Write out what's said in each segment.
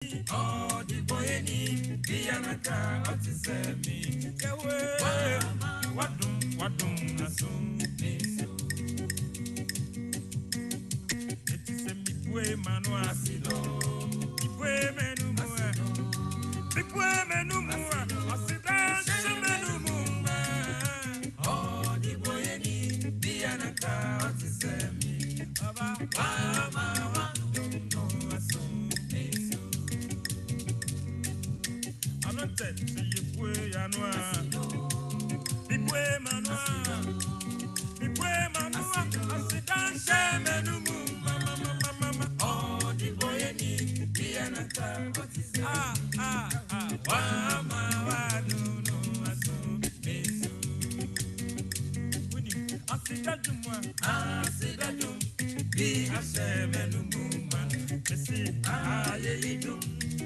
Oh, the boy any Bianca Otisemi. What do assume? It is a midway manuasido. Midway menumua. Midway menumua. Asida menumuma. Oh, the boy any Bianca Otisemi. Mama, don't assume. Yipwe yanwa, yipwe manwa, asidan shemenumu, mama, oh, the boy ni bianaka, wama waduno asu mesu, asidadum, bi ashemenumu man, mesi ayelidum.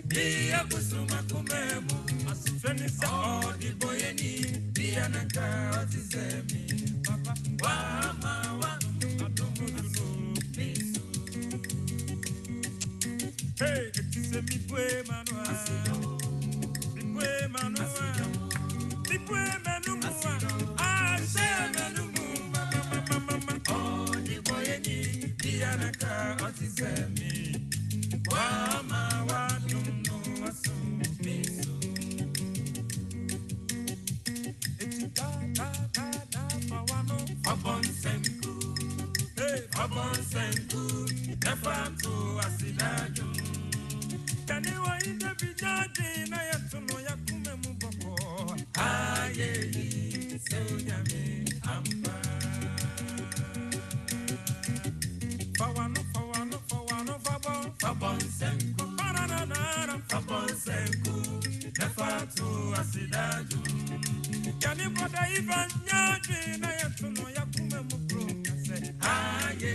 Dia kusuma kumemu asifeni se oh di boyeni dia naka otizemi papa wa ma adomuno misu hey etizemi bwe manu asido bwe manu bwe manu manu mama oh di boyeni dia naka otizemi wa ma Abon senku, nefa to asidaju. Kaniwa inde bijadi na yatuno yakume muboko. Aye, seujami amba. Fabon senku, paranana, fabon senku, nefa to asidaju. Kaniwa da iban nyadi na yatuno yakume muboko. Aye,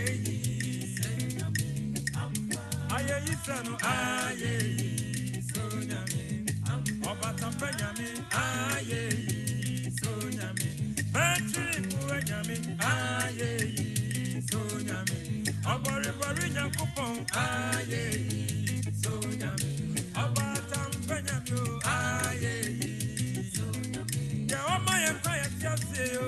sanu, aye, so nyame, obata penyame, aye, so nyame, petri kuwe nyame, aye, so nyame, obori nyakupon, aye, so nyame, obata penyame, aye, so nyame, ya oma yempa ya tiase yo.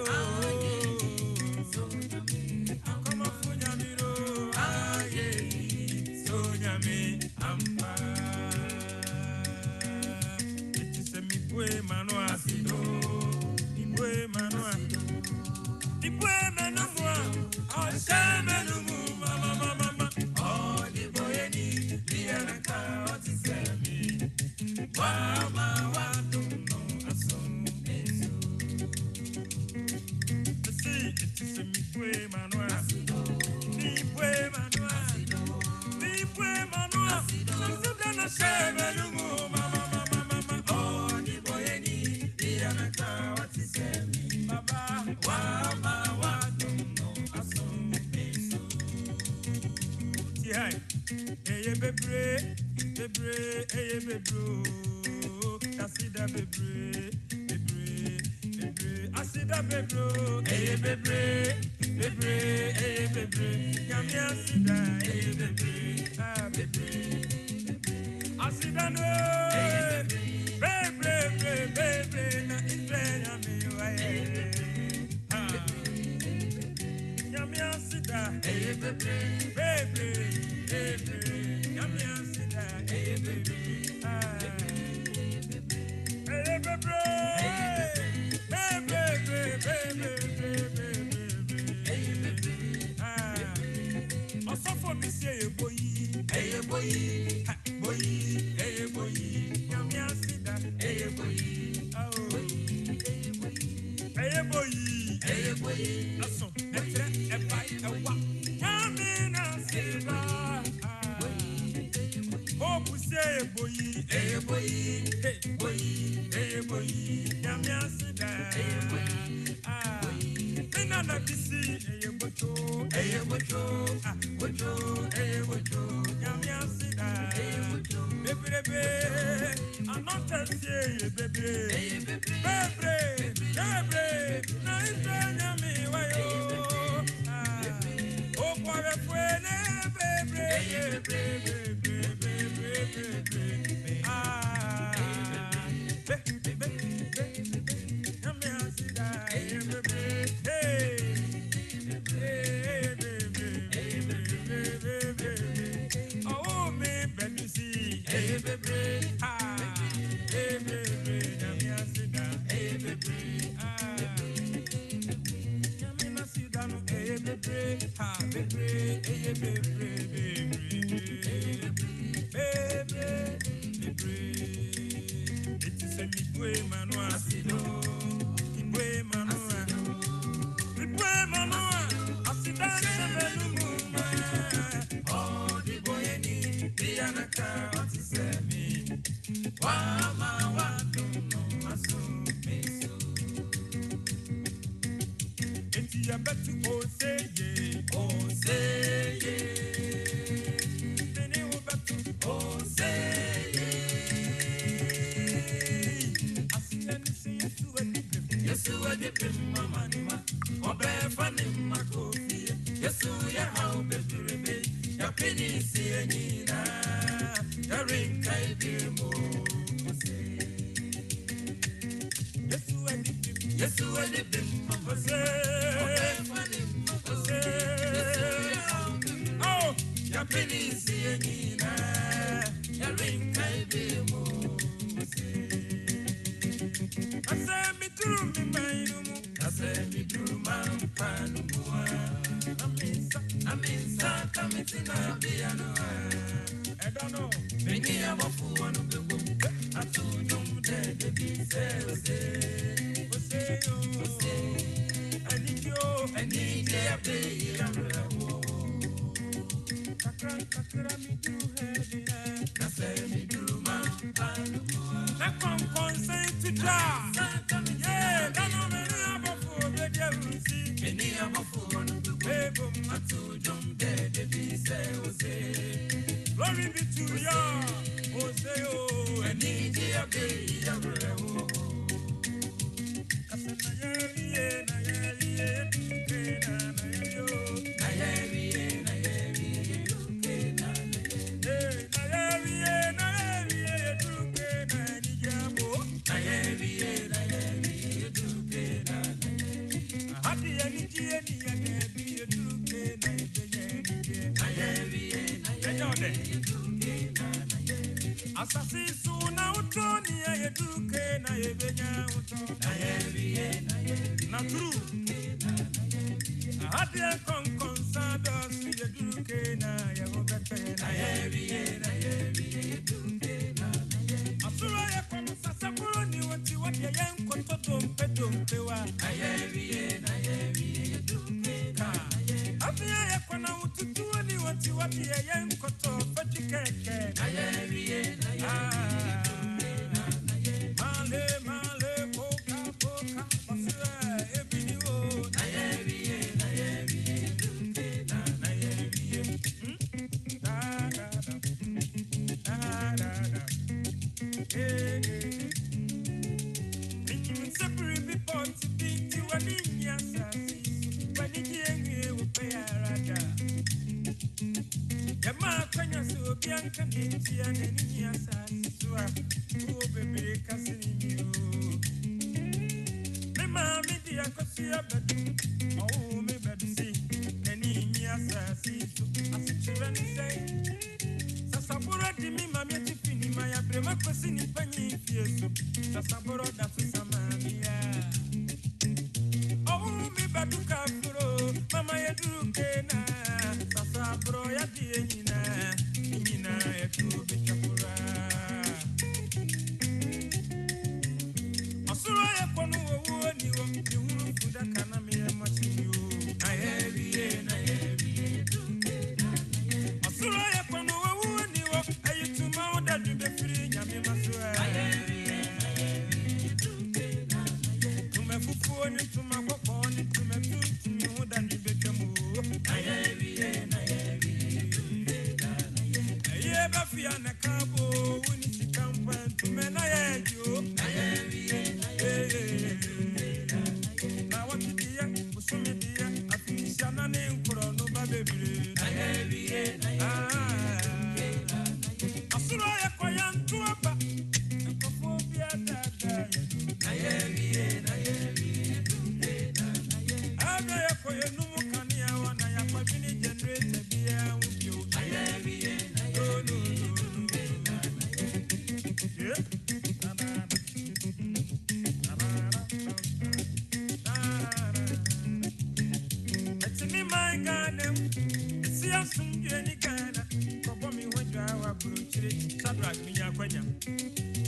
kwanya.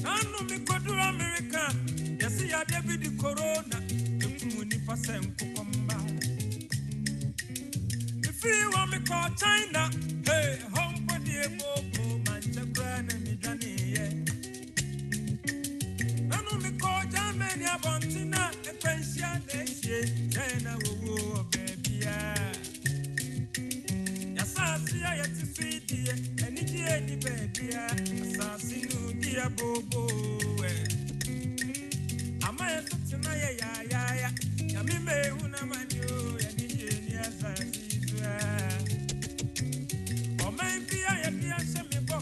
Anu mi kodu America. Yesi ya David Corona. Muni pasem kukomba. If you want me call China, hey, home for the bobo, Manchester, and Johnny. Anu mi call Germany, Abontina, and Pension, China, oh, baby. Yasasi, I had to sweet, and any baby, Assassin, dear bobo. Am I a tonight? Ya. Yami me una manyo ya ni asasi zwa. O me bia ya bia se me bo.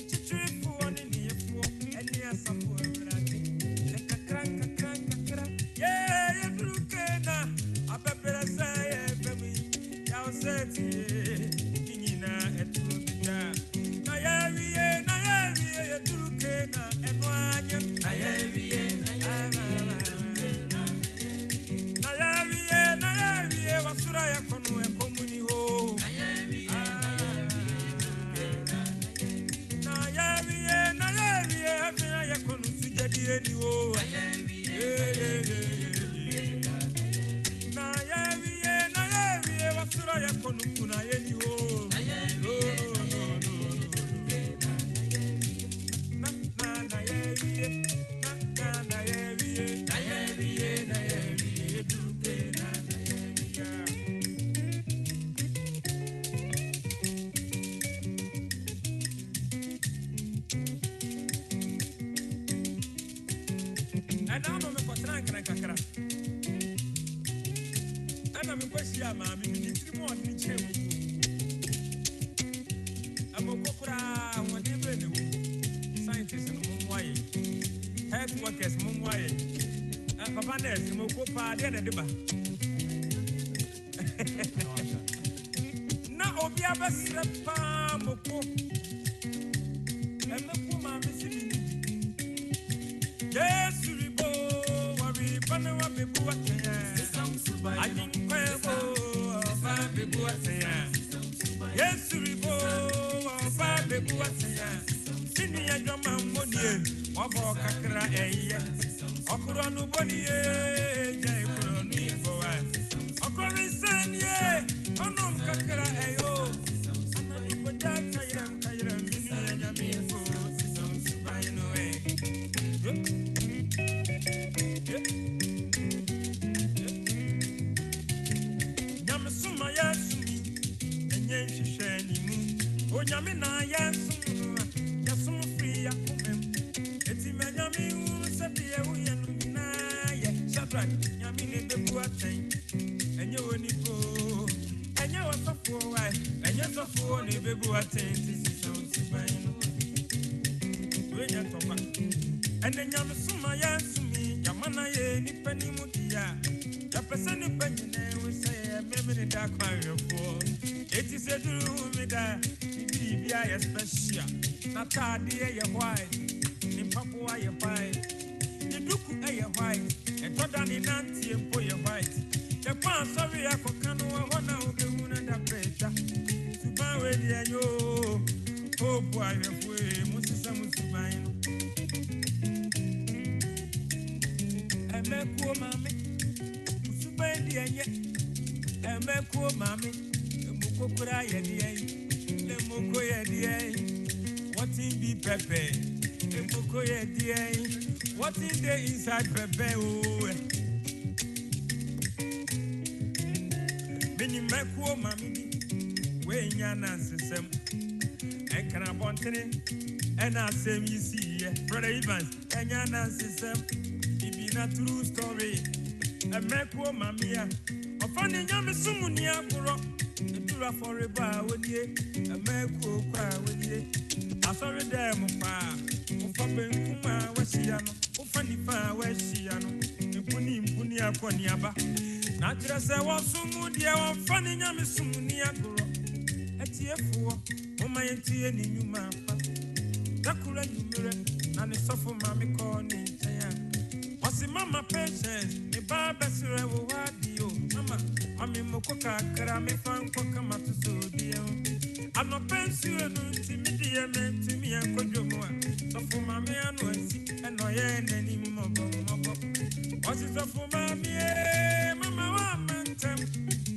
Chichiri fu oni ni fu eni asafu urati. Kakra. Yeah, ya drukena. Abebere sa ya bemi. Ya oseti kinyina etubita. Na ya wiye ya drukena enwanya. Na ya wiye wasura ya kono e komuni ho na yawiye afina ya kono sujadi eni ho na yawiye wasura ya kono kuna eni ho na yawiye dukena. And I'm a cotrank and a cacra. And I'm a question, mammy, it's more than each other. I'm a cocra, whatever the scientists and Mumway, health workers, Mumway, and Papanes, Mokopa, and a deba. Now, Obiaba Sepa Moko, and the woman missing. Yes, we go. We panwa bebu atya. Ajinkwebo, fa bebu atya. Yes, we go. Fa bebu atya. Sini ya joma monie, obo kakra eye. Okuro no bonie, jai kuro ni boa. Okoro sanye, onom kakra eyo. Anani boja kayram mini ya nyami fo. Subai no e. Yamasuma yasumi enye shisheni mu onyame na yasuma yasuma free akomem eti menyame hu sabie hu yanu na ye Shadrach nyame ne bebu aten enye oniko enye wasofo wai enye sofo ne bebu aten sisi sibai no wenya topa ene yamasuma yasumi yamana ye nipani mudia yapesani banyine we say memene da kwayo for it is a true me da bibia ya special na tade ye white ni papo ye white ni duku ye white e toda ni nanti empo ye white e kwa sorry akoka no wa na obehu na da pressure suba we di anyo o boy we musisa musuban no emekuo mami musubandi anye emekuo mami emukokura yedie emoko yedie what in be pepe emoko yedie what in the inside pepe oh mini mekuo mami we nyana sesem ekana bontene ena sem you see brother Evans nyana sesem a true story. A meko mamia. A funny young sumunia bro. The tura for a bar with ye. A meko cry with ye. I saw a damn fire. Ufaben Kuma Weshiano. Ufani fire Weshiano. Punia Poniaba. Natural say was sumudia or funny young sumunia bro. At TF4. Oh my tea and new mapa. Nakura numere. And the suffer mammy corny. Wasi mama patience, me baba sire wo wadio. Mama, mami mokoka kara me fan koka matuso dio. Ano pensio no timidi me timi enkojomo a. So for my man, and no yen any mobo. What is up for my mama,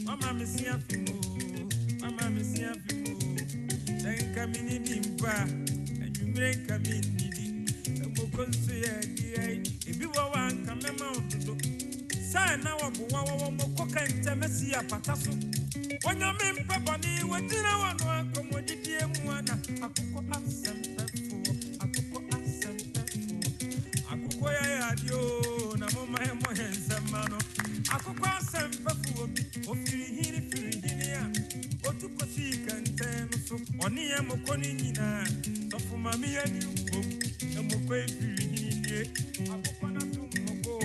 mama, Missia Fimu, mama, Missia Fimu. Then come in Dimba, and you break come in needy. And we'll consider if you want come out. Sign now, Mokoka and Temesia Patasu. When you mean Papa, what did I want to come with the dear one? I could ask them for, I could ask them for. I could quiet you, Namoma Mohens and Mano. I could ask them for, of you, or to Kosik and Temus, or near Mokonina, so for Mammy and you, and Mokwe, I could not do Moko.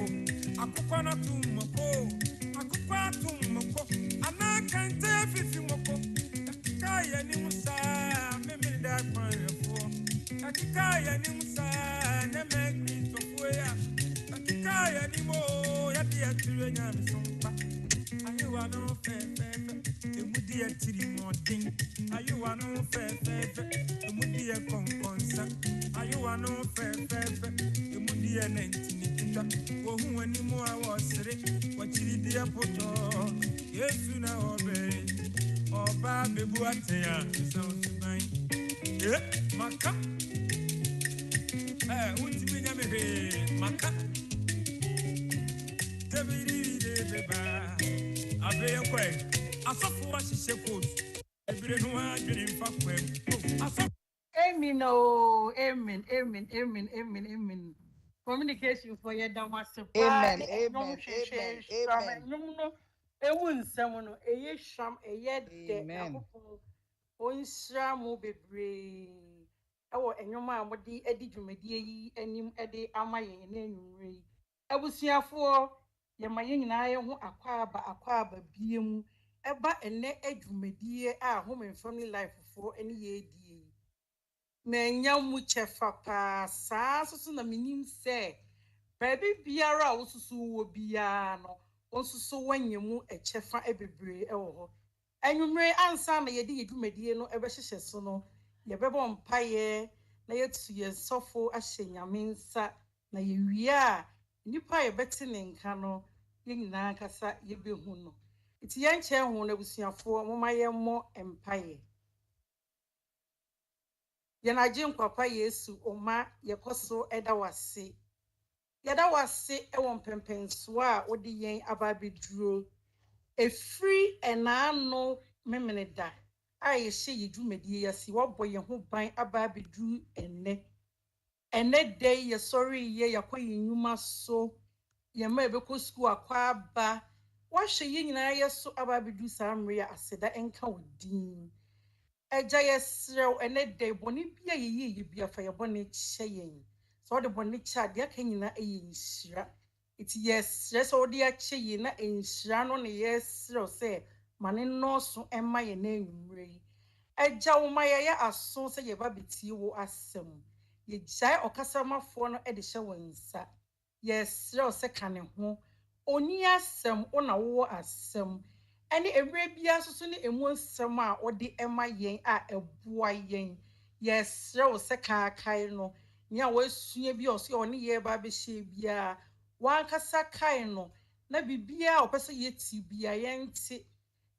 Akukwana tumoko, akukwa tumoko, anakante fifi moko. Kakaya ni musa, mimi da kwanyefo. Kakaya ni musa, neme Kristo kwea. Kakaya ni mo, yadi atire nyami sompa. Ayewa no fe fe fe, emudi atiri modin. Ayewa no fe fe fe, emudi e konkonsa. Ayewa no fe fe fe, emudi e nentini. Who anymore was it? What you did a photo? Yes, you know, baby. Oh, Baby Buatea, sounds mine. Yeah, Maka. What's the name? Maka. I'll be away. I saw what she said. Every no one didn't fuck with. Amen, oh, amen, amen, amen, amen, amen. Communication for your damasa. Amen. Amen. Amen. Amen. No, a wound someone, a ye sham, a yet de Amen. on sham be brave. Oh, and your man would the Eddie Jumedi, and him Eddie Amay and any. I was here for your my young and I who acquire by being about a net edumedi, our home and family life for any year. Menya mu chefa pa saa so na menim se baby biara a wosusu wo bia no wosusu wanyemu echefa ebebre e wo ho anwumre ansa na yedi yedumedie no ebehyehyɛ so no yebebo mpaye na yetu ye sofo ahyenyame nsa na yewie a nipa yebeti ne nka no yenyina kasa yebehu no iti yenche hu na busuafo momaye mo empaye Yenaji nkwapa Yesu oma yekoso eda wase. Yeda wase ewo mpempenso a wodi yen ababeduro. Efri enano memeneda. A yehye yedumedie yasi wobo ye ho ban ababeduru enne. Enne day ye sorry ye yakoyi nyuma so. Ye ma ebeko school akwa aba. Wahye ye nyina yeso ababedu samre ya aseda enka wodin. Eja yesrew ene de boni bia ye bia fa ye boni kye yen so de boni kye ade aka nyina eye nhyira iti yesre so de akye yen na enhyira no ne yesrew se mane noso emma ye na enwumre eja wo ma ye aso se ye ba betie wo asem ye jai okasamafo no de hye wonsa yesrew se kane ho oni asem ona wo asem Any every bia so ne emu nsem a odi ema yen a eboa yen yes re wo se kai no nya wo asua bi o se oni ye ba be hye bia wan kasa kai no na bibia o pese ye ti bia yen ti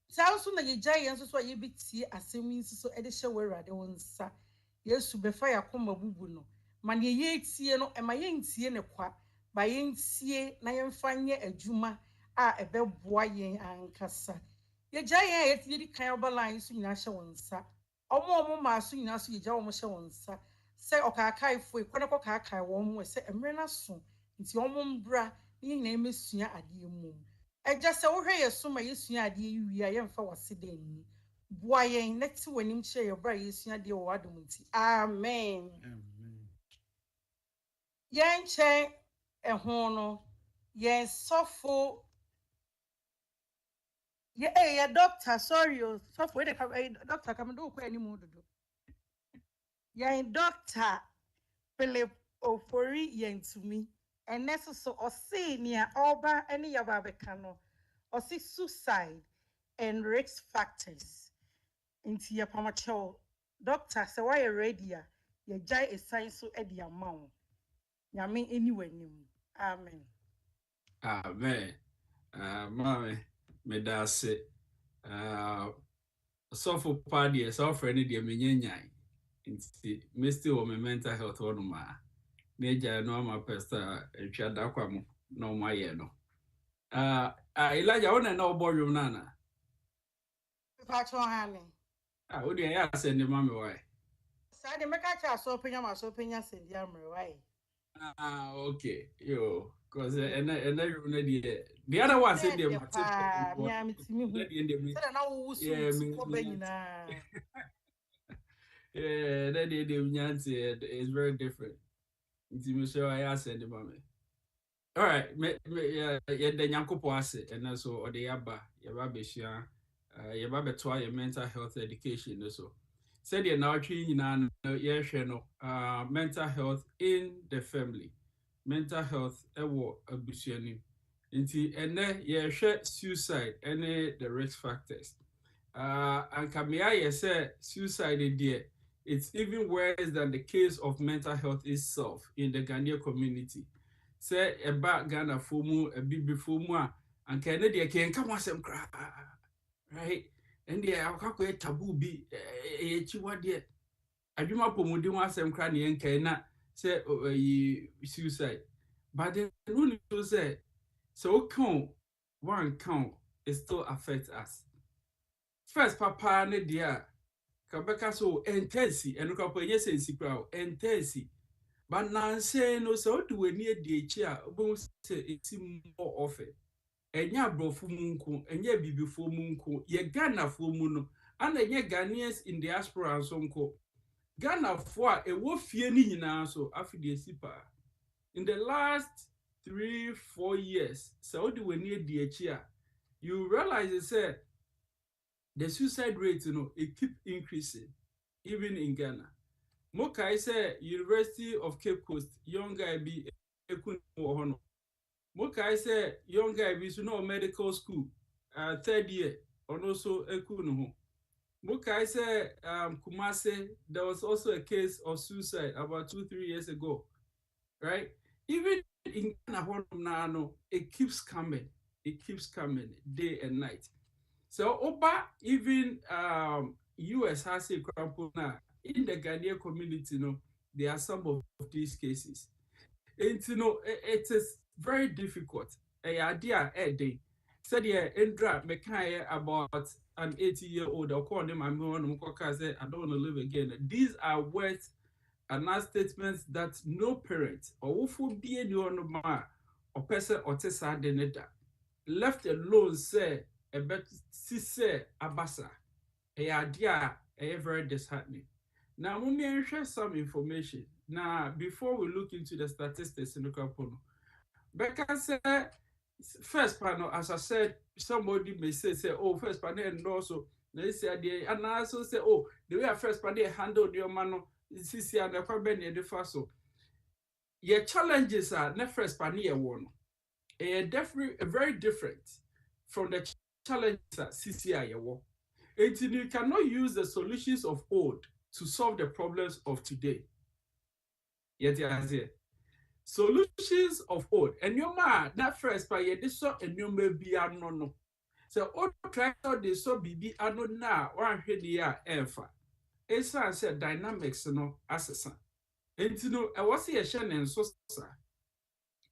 sa so na ye gya yen so ye bi ti asem nsi so e de hye wurade wonsa yesu be fa yakoma bubu no ma ne ye tie no e ma yen tie ne kwa ba yen tie na yen fa nye adwuma a ebeboa yen ankasa ye gya yen ye tie di kan obalan so nyina hye wonsa omo ma so nyina so ye gya omo hye wonsa se okakai fo ekwana kokakai wo mo se emre na so nti omo mbra yin na emesua ade mu eja se wo hwe yeso ma yesua ade yi a ye mfa wose da ni boa yen na ti wanim kye ye bra yesua ade wo adom nti amen Amen. yen che ehon no yen sofo ye doctor sorry o sofo we dey doctor come do ko ani mu dodo yen doctor Philip Ofori-Yentumi and so or say near Alba any Yababekano or see suicide and risk factors into your pamacho doctor so why ready ye jai esan so e di ama wo nyame eni wanim amen Amen. Mame, medase. So party, so friend, dear Minyan. Insti, Misty or my mental health on my major normal pesta, Chadaquam, no my no. Elijah, I want to know about your nana. pa cho hane I would send the mammy why. sa de meka cha so penya sendi amre why Okay, yo, because and the other one said the pa mi amitimi hu se da na wo wusu yeah, ko ba nyina yeah, that is very different. It's I asked the mommy. All right, yeah, the Yankopo ase, and also or the Yaba, Yababishia, Yababetua, your mental health education, also. Said you're now treating mental health in the family, mental health, abusiani. And then, share suicide, any the risk factors. And Kamia, say suicide, dear, it's even worse than the case of mental health itself in the Ghanaian community. Say about Ghana fomu a bibi fomu and Canada can come as cry, right? And the alcohol taboo be a chiwa dear. I do my pomudi was some cranny and cannot say suicide. But the rule say so count one count it still affects us. First, papa, ne dear, Kabeka so intense, and couple yes and secret intense. But now say no, so do we near the chair, both say it's more often. And ya bro for munku, and ya bibi for munku, ye Ghana for muno, and then ye Ghanaians in diaspora and sonko. Ghana for a wolf yeni na so after the sipa. In the last 3-4 years, so do we near the chair. You realize it said the suicide rate, it keep increasing, even in Ghana. Mokai say University of Cape Coast, young guy be ekun hono. Mokai say young guy be no medical school, third year, and also ekun ho. Mokai say Kumase, there was also a case of suicide about 2-3 years ago, right? Even in Ghana, it keeps coming day and night. So Oba, even US has a crumple now. In the Ghanaian community, there are some of these cases. And it is very difficult. A idea a day. Said yeah, Indra Mekaya about an 80-year-old or call them I don't want to live again. These are words and not statements that no parent or who be any or person or tessa deneda left alone say a bet say abasa. A idea a very disheartening. Now, we may share some information. Now, before we look into the statistics in the couple, Becca said, first panel, as I said, somebody may say, oh, first panel, and also, they say, and I also say, oh, the way first panel handled your man, CC and the Fabeni and the Faso. Your challenges are not first panel one. Definitely very different from the challenges that CCI war. You cannot use the solutions of old to solve the problems of today. Yet, solutions of old. And your man, that first, by this sort and you may be unknown. So, all try out this so be unknown now, or here, ever. It's said dynamics, assassin. And I was here, Shannon, so,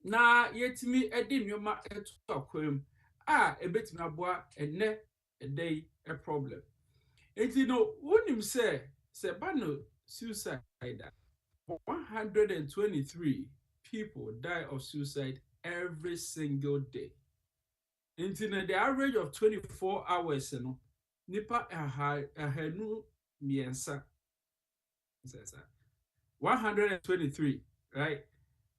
now, yet me, a dim your ma talk him. A bit my boy, and ne a day, a problem. And when him say Bano suicide, 123 people die of suicide every single day. And the average of 24 hours, nipa ahanu miensa. 123, right?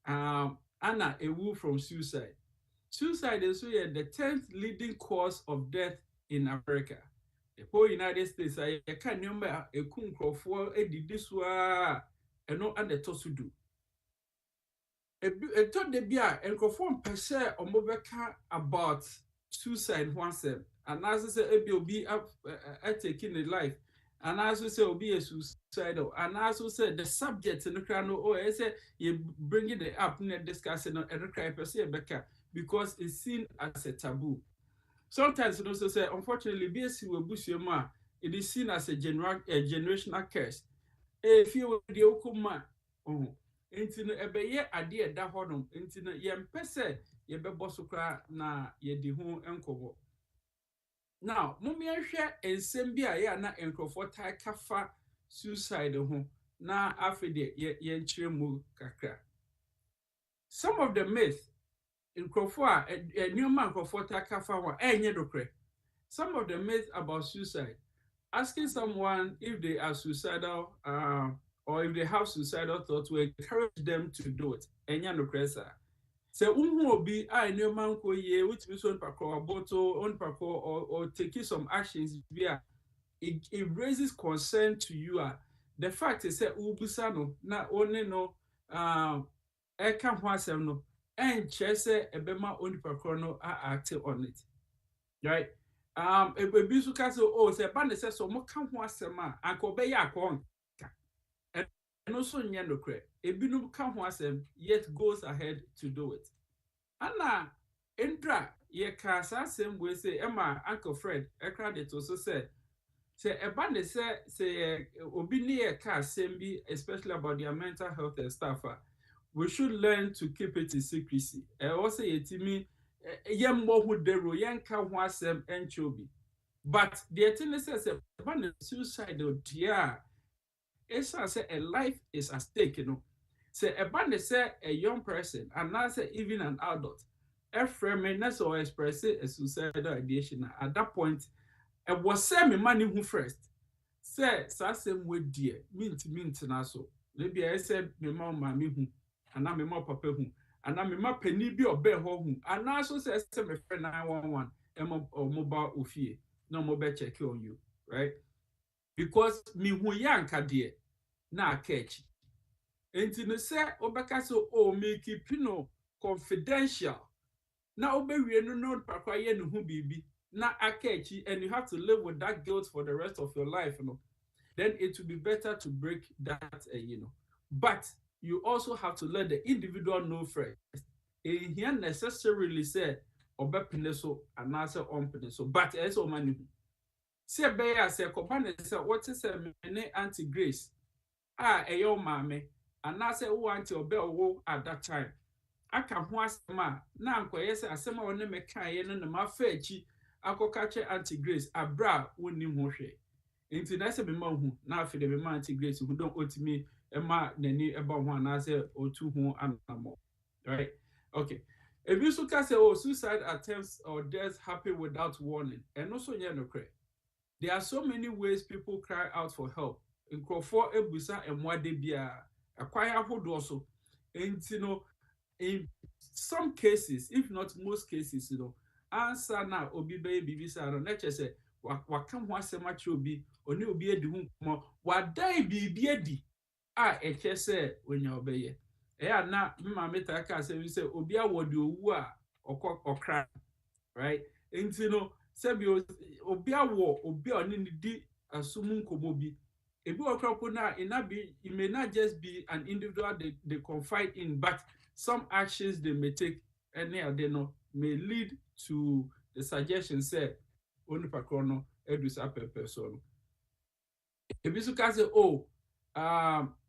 Anna Ewu from suicide. Suicide is the 10th leading cause of death in America. The whole United States, I can't remember a kunko for a didiswa and no under tosudu. A thought the beer and conform per se or mobeka about suicide oneself. And as I say, it will be up taking a life. And as I say, will be a suicide. suicidal, and also said the subject in the crown. Oh, I said you bring it up and discussing every cry per se, because it's seen as a taboo. Sometimes you also say, unfortunately, BSc will boost your ma. It is seen as a generational curse. If you were the okuma, oh, into no ebeye ade da honum, into no yempese ye bebo so kra na ye di ho enkobo. Now, mummy hwɛ ensem bi a ye na enkrofo tai kafa suicide ho na afede ye nkyere mu kakra. Some of the myth enkrofo a enuma enkrofo tai kafa ho enye dokre. Some of the myths about suicide, asking someone if they are suicidal or if they have suicidal thoughts will encourage them to do it. Enya no kresa. Se unhu obi a enema nko ye witimi so npakro aboto onpakro or taking some actions via it raises concern to you. The fact is that ubusa no na one no eka ho asem no enche se ebema onpakro no act on it. Right? Ebi so ka so oh se ba ne se so mo ka ho asem a anka obeya akon ka and also nye no kre ebi no ka ho asem yet goes ahead to do it. Ana endra ye ka sa asem we say Emma Uncle Fred ekra de to so say eba ne se obi ne ye ka asem bi especially about their mental health and stuff, we should learn to keep it in secrecy. Also yetimi yemmo hu dero yenka ho asem enchobi. But the thing is about suicidal dear, it's say a life is at stake, you know. Say about say a young person and now say even an adult, a friendness or express a suicidal ideation at that point, it was say me money who first. Say same way dear, mint na so. Maybe I said me mama me who, and I'm me more papa who, and I'm me penny be or bear who, and also says my friend 911 or mobile ofie. No more check on you, right? Because me who yanka dear na catch. And to say obeka so oh me keep confidential. Na obe we no pakwaye no hu bibi na akechi, and you have to live with that guilt for the rest of your life, you know. Then it will be better to break that, you know. But you also have to let the individual know first. And he necessarily said obe pineso and answer on pineso, but it's all money. Se beya se kopane se what is me Auntie Grace eyo mame and say who auntie obe owo at that time aka ho asema na ankoye se asema woni me kan ye no na ma fa echi akoka che Auntie Grace abra woni ho hwe enti na se me ma hu na afide me ma Auntie Grace hu don otimi ma nani eba ho na se otu ho anamo, right? Okay. If you so say oh suicide attempts or deaths happen without warning and also yeah no correct. There are so many ways people cry out for help. Nkrofo ebusa emwade bia akwaya hodo so. And you know, in some cases, if not most cases, you know, answer na obi be bibisa no na chese waka ho asema che obi oni obi edi hu mo wadai bibi edi a chese onya obeye. Na mma meta ka say obi awodi owu a okra, right? And you know, sebi obi awo obi oni di asumu nkomo bi ebi okropo na it may not just be an individual they confide in, but some actions they may take any they know may lead to the suggestion say oni pakrono edusa person. If you can say oh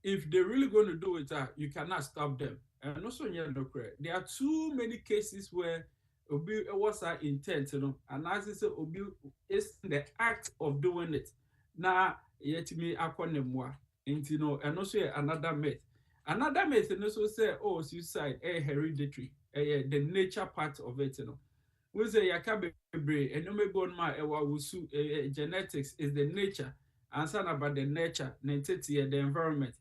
if they're really going to do it you cannot stop them. And also there are too many cases where obi was intent, you know, and as I say obi is the act of doing it. Now yet me akwanemwa, and you know, and also another myth. Another myth and also say oh suicide hereditary, the nature part of it, you know. We say yakabe and no me born ma genetics is the nature, and son about the nature, the environment.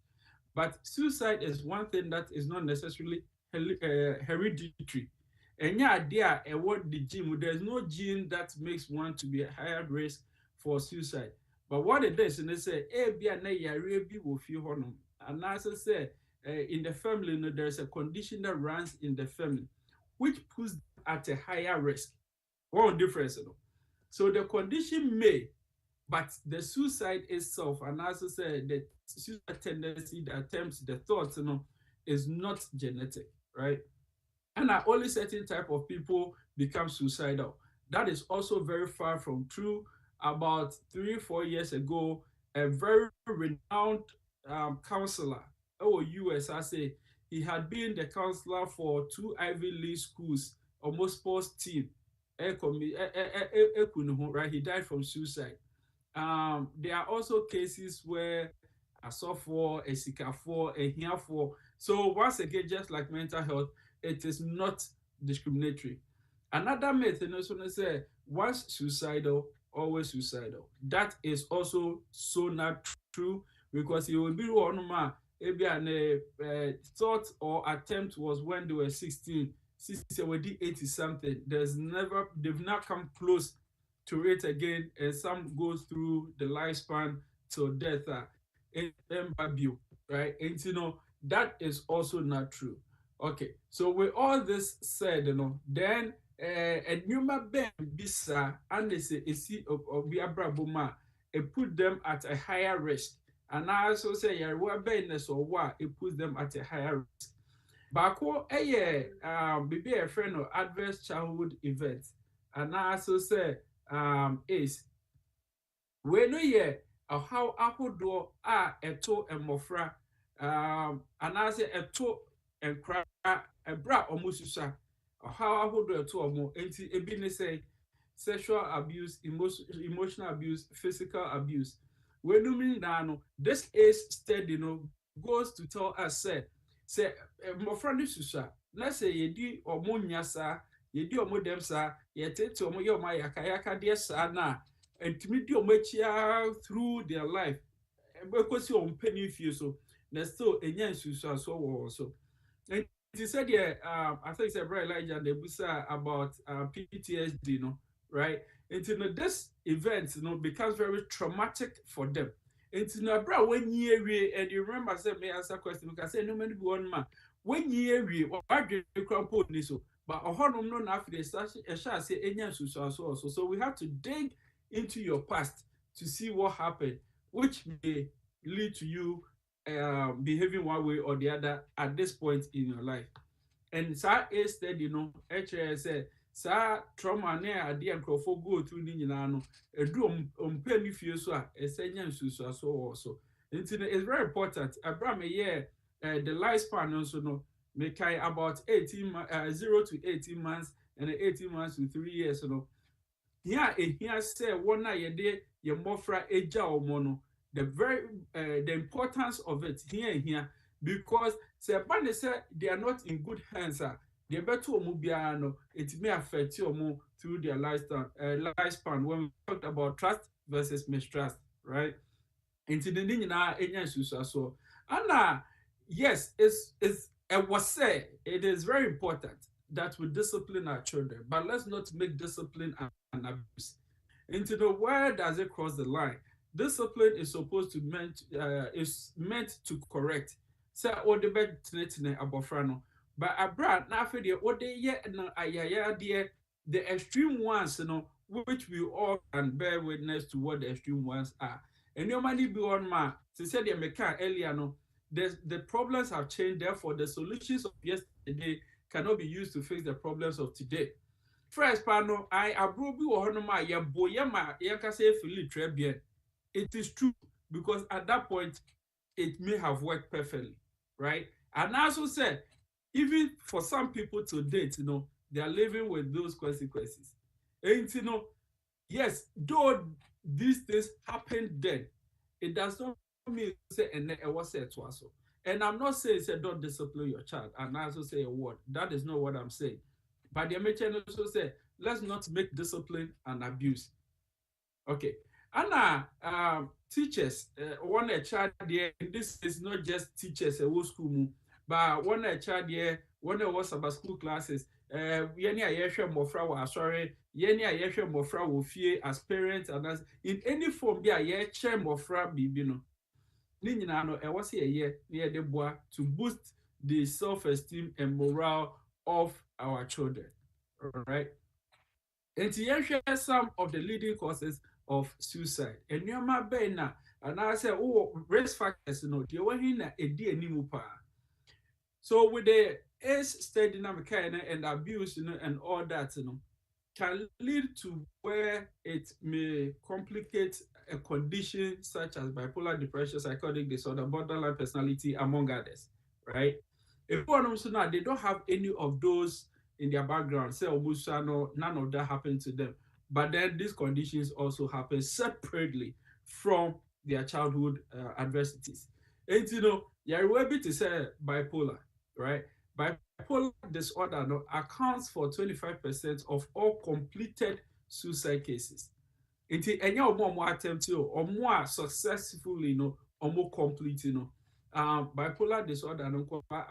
But suicide is one thing that is not necessarily hereditary. And yeah, there what the gene, there's no gene that makes one to be at higher risk for suicide. But what it is, and they say, and as I said, in the family, you know, there's a condition that runs in the family, which puts them at a higher risk. One difference, you know. So the condition may But the suicide itself, and as I said, the suicide tendency, the attempts, the thoughts, is not genetic, right? And only certain type of people become suicidal. That is also very far from true. About 3 4 years ago, a very renowned counselor, US, I say, he had been the counselor for two Ivy League schools, almost sports team. Right? He died from suicide. There are also cases where a software, a for, a here for. So once again, just like mental health, it is not discriminatory. Another myth, also say once suicidal, always suicidal. That is also so not true, because you will be one man. Maybe an thought or attempt was when they were 16, 60, or 80 something. They've not come close to it again, and some goes through the lifespan till death. Right? And that is also not true. Okay, so with all this said, then a newman ben bisa and they say obi abraboma, it put them at a higher risk. And I also say yeah, or what it puts them at a higher risk. Baako maybe a friend of adverse childhood events, and I also say is wei no yɛ ɔhaw ahodoɔ a ɛto mmɔfra anaasɛ ɛto nkwadaa ɛberɛ a wɔn susua. Ɔhaw ahodoɔ ɛto wɔn nti ebi ne sɛ sexual abuse, emotional abuse, physical abuse. Wei no nyinaa no, this age study goes to tell us sɛ mmɔfra no susua na sɛ yɛdi wɔn nya saa, yɛdi wɔn dɛm saa, yɛtete wɔn yɛ wɔn ayakayakadeɛ saa na ntumi di wɔn akyi through their life ɛbɛkɔsi wɔn mpanin fie so na still ɛnya nsusuasoɔ wɔ wɔn so. Nti sɛdeɛ I think sɛ Brother Elijah na ebusa about PTSD right? Nti this event becomes very traumatic for them. Nti na abira wɔnyi awie, and you remember say me answer question because say no many bi wɔn ma wɔnyi awie wadwe kura mpo ni so, but ɔhɔnom no na afei ɛhyɛ ase ɛnya nsusuasoɔ also. So we have to dig into your past to see what happened, which may lead to you behaving one way or the other at this point in your life. And saa a study ɛkyerɛ sɛ saa trauma ne adeɛ nkurɔfoɔ go through ne nyinaa no ɛdu ɔmpɛ ne fie so a ɛsɛ nya nsusuasoɔ wɔ so. Nti it's very important. Abra meyɛ the lifespan nso no mekan about 0 to 18 months and 18 months to 3 years here ehia sɛ wɔn a yɛde yɛn mmɔfra egya wɔn no, the importance of it here because sɛ ɛba ne sɛ they are not in good hands deɛ ɛbɛto wɔn biara no, it may affect wɔn through their lifespan when we talked about trust versus mistrust, right? Nti ne nyinaa enya nsusuasoɔ. Ana yes, it was said it is very important that we discipline our children, but let's not make discipline an abuse. Into where does it cross the line? Discipline is supposed to meant to correct. Say what the bed abofra no, but abra na after the what they yet no ayaya the extreme ones which we all can bear witness to what the extreme ones are. And your money be on ma. She said the mechanic earlier the problems have changed, therefore the solutions of yesterday cannot be used to fix the problems of today. First, pano, I abrobi ohonoma ye boyema yakase fili trebien. It is true because at that point it may have worked perfectly, right? And I also said, even for some people to date, they are living with those consequences. And yes, though these things happened then, it does not mean say and it was said to us. And I'm not saying say don't discipline your child, and I also say a word. That is not what I'm saying. But the American also say let's not make discipline an abuse. Okay. And teachers, one a child there, this is not just teachers a school, but one a child there, one was about school classes. Yeni a yesha mofra wa sorry, yeni a yesha mofra wo fie as parents and as in any form be a yesha mofra bibino. Ni nyina no e was a year near the bois to boost the self-esteem and morale of our children. All right. And to share some of the leading causes of suicide. And you ma na and I say oh risk factors no the one na edi animu pa. So with the ACE state dynamic and abuse and all that can lead to where it may complicate a condition such as bipolar depression, psychotic disorder, borderline personality, among others, right? If one of them they don't have any of those in their background, say none of that happened to them. But then these conditions also happen separately from their childhood adversities. And you're able to say bipolar, right? Bipolar disorder accounts for 25% of all completed suicide cases. Nti enye omo attempt o omo successfully omo complete bipolar disorder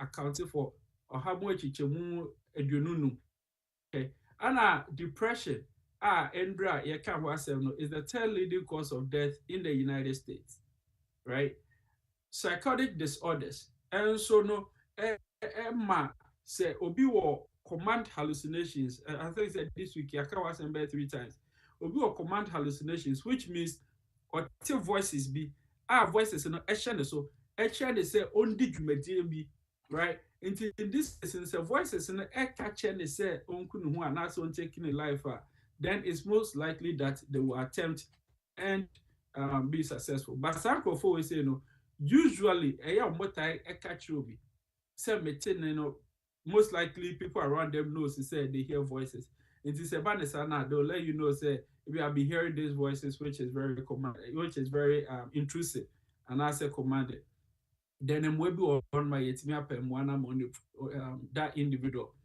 accounting for ohamo echichemu eduonunu. Okay. And depression endra ye can is the third leading cause of death in the United States, right? Psychotic disorders and so Emma say obi wo command hallucinations. I think that this week I can't watch them 3 times. Obi wo command hallucinations, which means or voices be voices so say only dwumadie bi, right? In this instance, voices catch and say onkunu hu and so taking a life, then it's most likely that they will attempt and be successful. But some people say usually catch you most likely people around them know say they hear voices. It is a they'll let you know say we have been hearing these voices which is very intrusive and I say commanded. Then I'm will be on my that individual.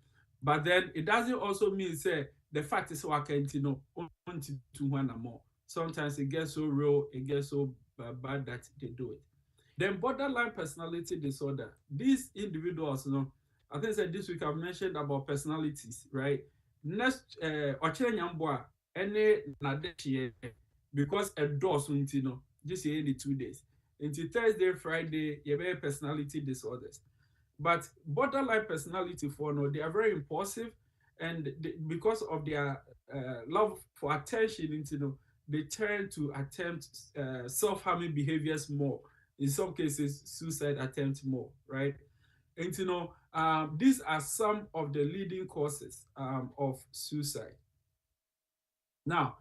But then it doesn't also mean say the fact is can't to one or more. Sometimes it gets so real, it gets so bad that they do it. Then borderline personality disorder. These individuals, I think that this week I've mentioned about personalities, right? Next, any because a does just in the 2 days. Into Thursday, Friday, you have personality disorders. But borderline personality they are very impulsive, and because of their love for attention, they tend to attempt self-harming behaviors more. In some cases, suicide attempts more, right? And these are some of the leading causes of suicide. Now,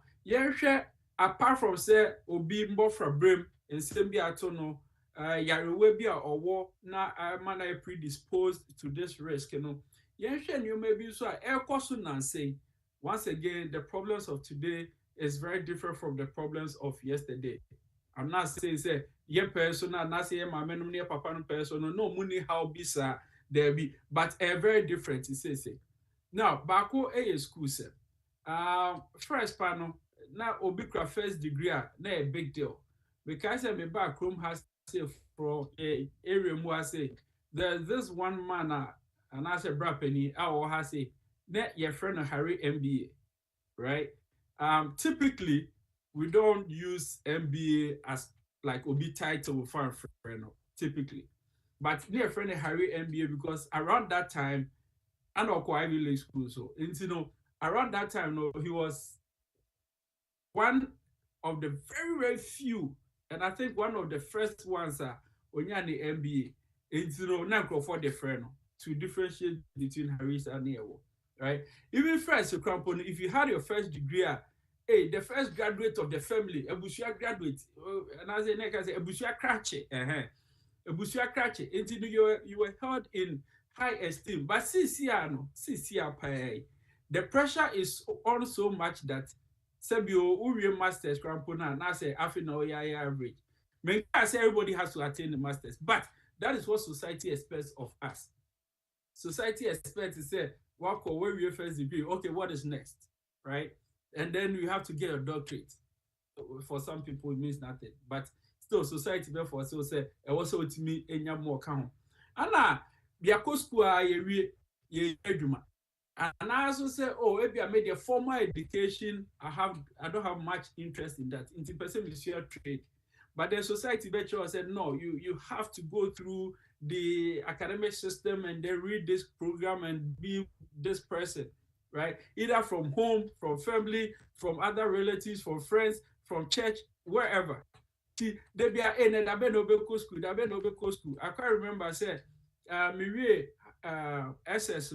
apart from say obi mbofra brem nsem bi ato no yarewa bi a owo na man are predisposed to this risk maybe so ekoso nanse. Once again, the problems of today is very different from the problems of yesterday. I'm not saying say person not say my men no papa no person no money how bisa there be, but very different. Say now bako school say first panel now obi first degree na a big deal because me back home has say from a area mu say there's this one man and I say brapeni has say that your friend Harry MBA, right? Typically we don't use MBA as like obi title for friend typically, but near friend Harry MBA because around that time and Ivy League school so around that time he was one of the very, very few, and I think one of the first ones when you're the MBA, it's for the friend to differentiate between Harris and Newo, right? Even first, if you had your first degree, hey, the first graduate of the family, a Bushia graduate, and as I say, a Bushia cratchet, a Bushia cratchet, you were held in high esteem, but the pressure is on so much that Sebio Uriel Masters Crampona, now say Afino average. I say everybody has to attain the masters, but that is what society expects of us. Society expects to say, walk away with your first degree. Okay, what is next? Right? And then you have to get a doctorate. For some people, it means nothing. But still, society therefore still say, I also to me any more count. And now, the school and I also say, oh, maybe I made a formal education. I don't have much interest in that. In person is your trade. But the society better said, no, you have to go through the academic system and then read this program and be this person, right? Either from home, from family, from other relatives, from friends, from church, wherever. See, they be a no be school, they be no be school. I can't remember. I said, me SS,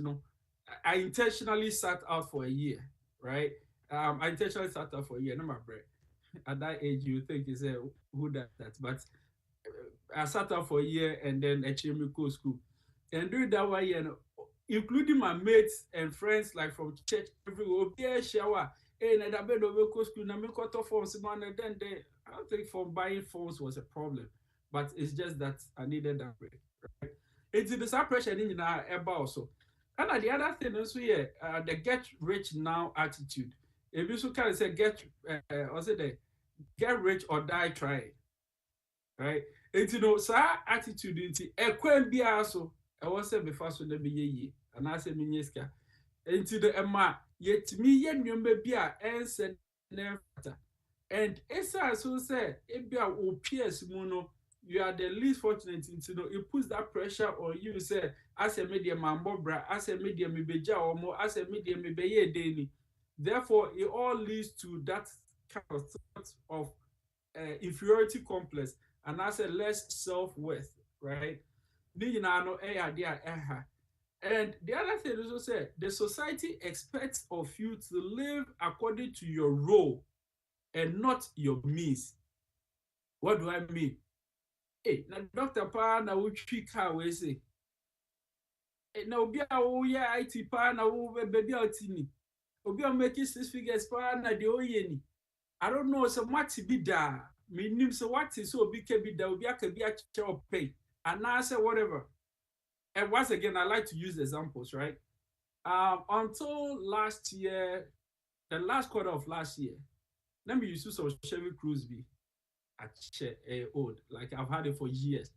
I intentionally sat out for a year, right? I intentionally sat out for a year. No, my bread. At that age, you think is who does that? But I sat out for a year and then I changed me school. And during that 1 year, including my mates and friends like from church, everywhere, be shower. Hey, na that bed over school, na me cut off phones, man. And then I don't think for buying phones was a problem, but it's just that I needed that break. Right? It's the same pressure in our also. And the other thing is the get rich now attitude. If you so kind of say or say the get rich or die trying, right? And attitude into a queen be also. I was say before so be ye, and I say minyeska. Into the Emma, yet me yen be a answer never. And Esa so said, it be a PS mono, you are the least fortunate it puts that pressure on you, say, as a media mambobra, as a media mibeja or more, as a media mibeye daily. Therefore, it all leads to that kind of thought of inferiority complex and as a less self-worth, right? And the other thing is also the society expects of you to live according to your role and not your means. What do I mean? Hey, na Dr. Pa na wutwi car we say. Na obi a wo ye IT pa na wo baby outini. Obi a make 6 figures pa na de oye ni. I don't know so what be da. Me nim so what is so obi ke bi da obi aka bi a che pay. And I say whatever. And once again, I like to use examples, right? Until last year, the last quarter of last year, let me use some Chevy Cruise B at old, like I've had it for years.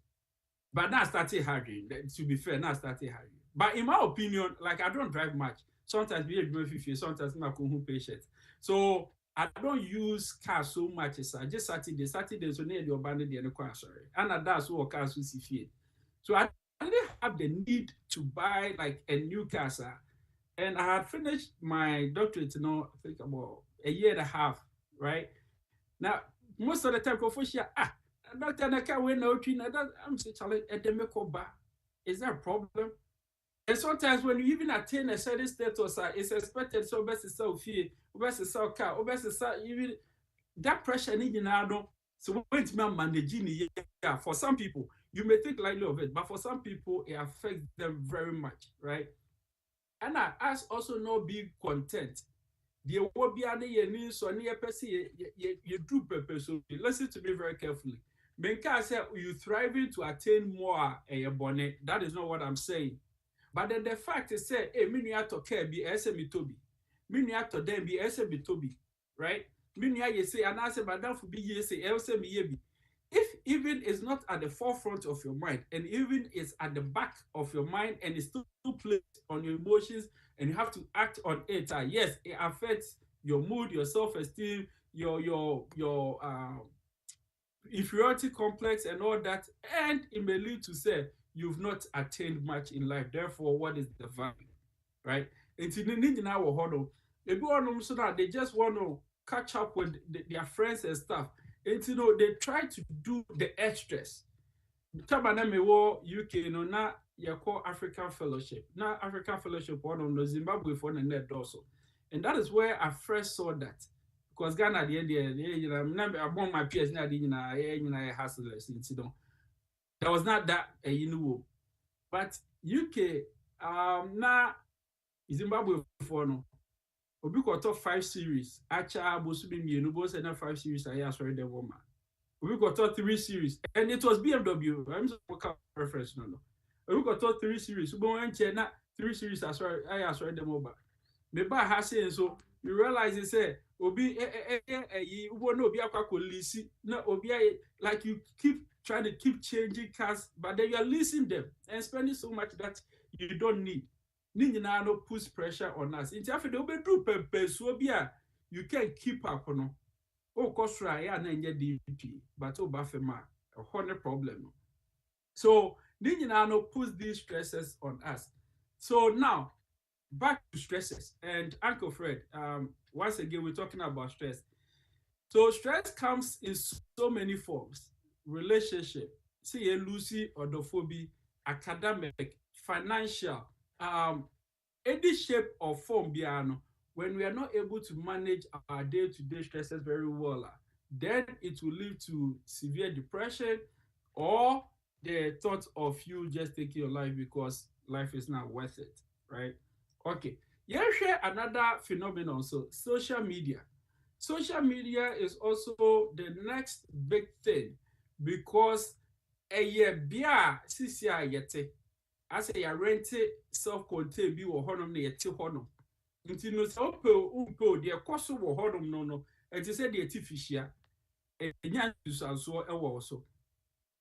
But now I started harrying. To be fair, now I started harrying. But in my opinion, like I don't drive much. Sometimes be a sometimes I'm a patient. So I don't use cars so much. I just Saturday, so near the abandoned the car, sorry. And that's what cars we see. So I didn't have the need to buy like a new car, sir. And I had finished my doctorate, I think about a year and a half, right? Now, most of the time, doctor, I can't wait no tree. I'm saying, Charlie, is that a problem? And sometimes when you even attain a certain status, it's expected so best to sell fee, best to sell car, best to sell even that pressure needing now. So when it's managing, yeah, for some people, you may think lightly of it, but for some people, it affects them very much, right? And I also not be content. The will be any year so near person you do purpose. So listen to me very carefully. Menka said you thriving to attain more a bonnet. That is not what I'm saying. But then the fact is say, hey, mini to care be SME Toby. Mini to them be SME Toby, right? Mini you say and I say madam for be ye say SME ye. If even is not at the forefront of your mind and even is at the back of your mind and is still placed on your emotions and you have to act on it, yes, it affects your mood, your self-esteem, your inferiority complex and all that, and it may lead to say you've not attained much in life. Therefore, what is the value, right? It's in our huddle. So that they just want to catch up with their friends and stuff. And they try to do the extras. Tabana me wo UK na you call African Fellowship. Now African Fellowship one on the Zimbabwe for the net also. And that is where I first saw that. Because Ghana at the end among my peers now hustlers there was not that but UK na Zimbabwe for no obi ko top 5 series acha bosu bi mienu bo say na 5 series I sorry the woman we got top 3 series and it was BMW. I'm just reference no we got top 3 series we went na 3 series I sorry the mobile me ba ha say so you realize it say obi no obi akwa ko lease na obi like you keep trying to keep changing cars but then you are leasing them and spending so much that you don't need. No puts pressure on us. It's after the do so you can keep up no. Oh, cost right, and then DP, but oh, Bafema, a hundred problem. So, no puts these stresses on us. So now, back to stresses. And Uncle Fred, once again, we're talking about stress. So stress comes in so many forms: relationship, see a Lucy or phobia, academic, financial, any shape or form biano. When we are not able to manage our day-to-day stresses very well, then it will lead to severe depression or the thought of you just taking your life because life is not worth it, right? Okay. Here's another phenomenon. So social media. Social media is also the next big thing because a year bia sisi a yete as a rente self-contained bi wɔ hɔnom na yɛte hɔnom nti no sɛ wopɛ deɛ ɛkɔ so wɔ hɔnom no ɛte sɛ deɛ ɛte fihyia ɛnya nsusuansoɔ ɛwɔ so.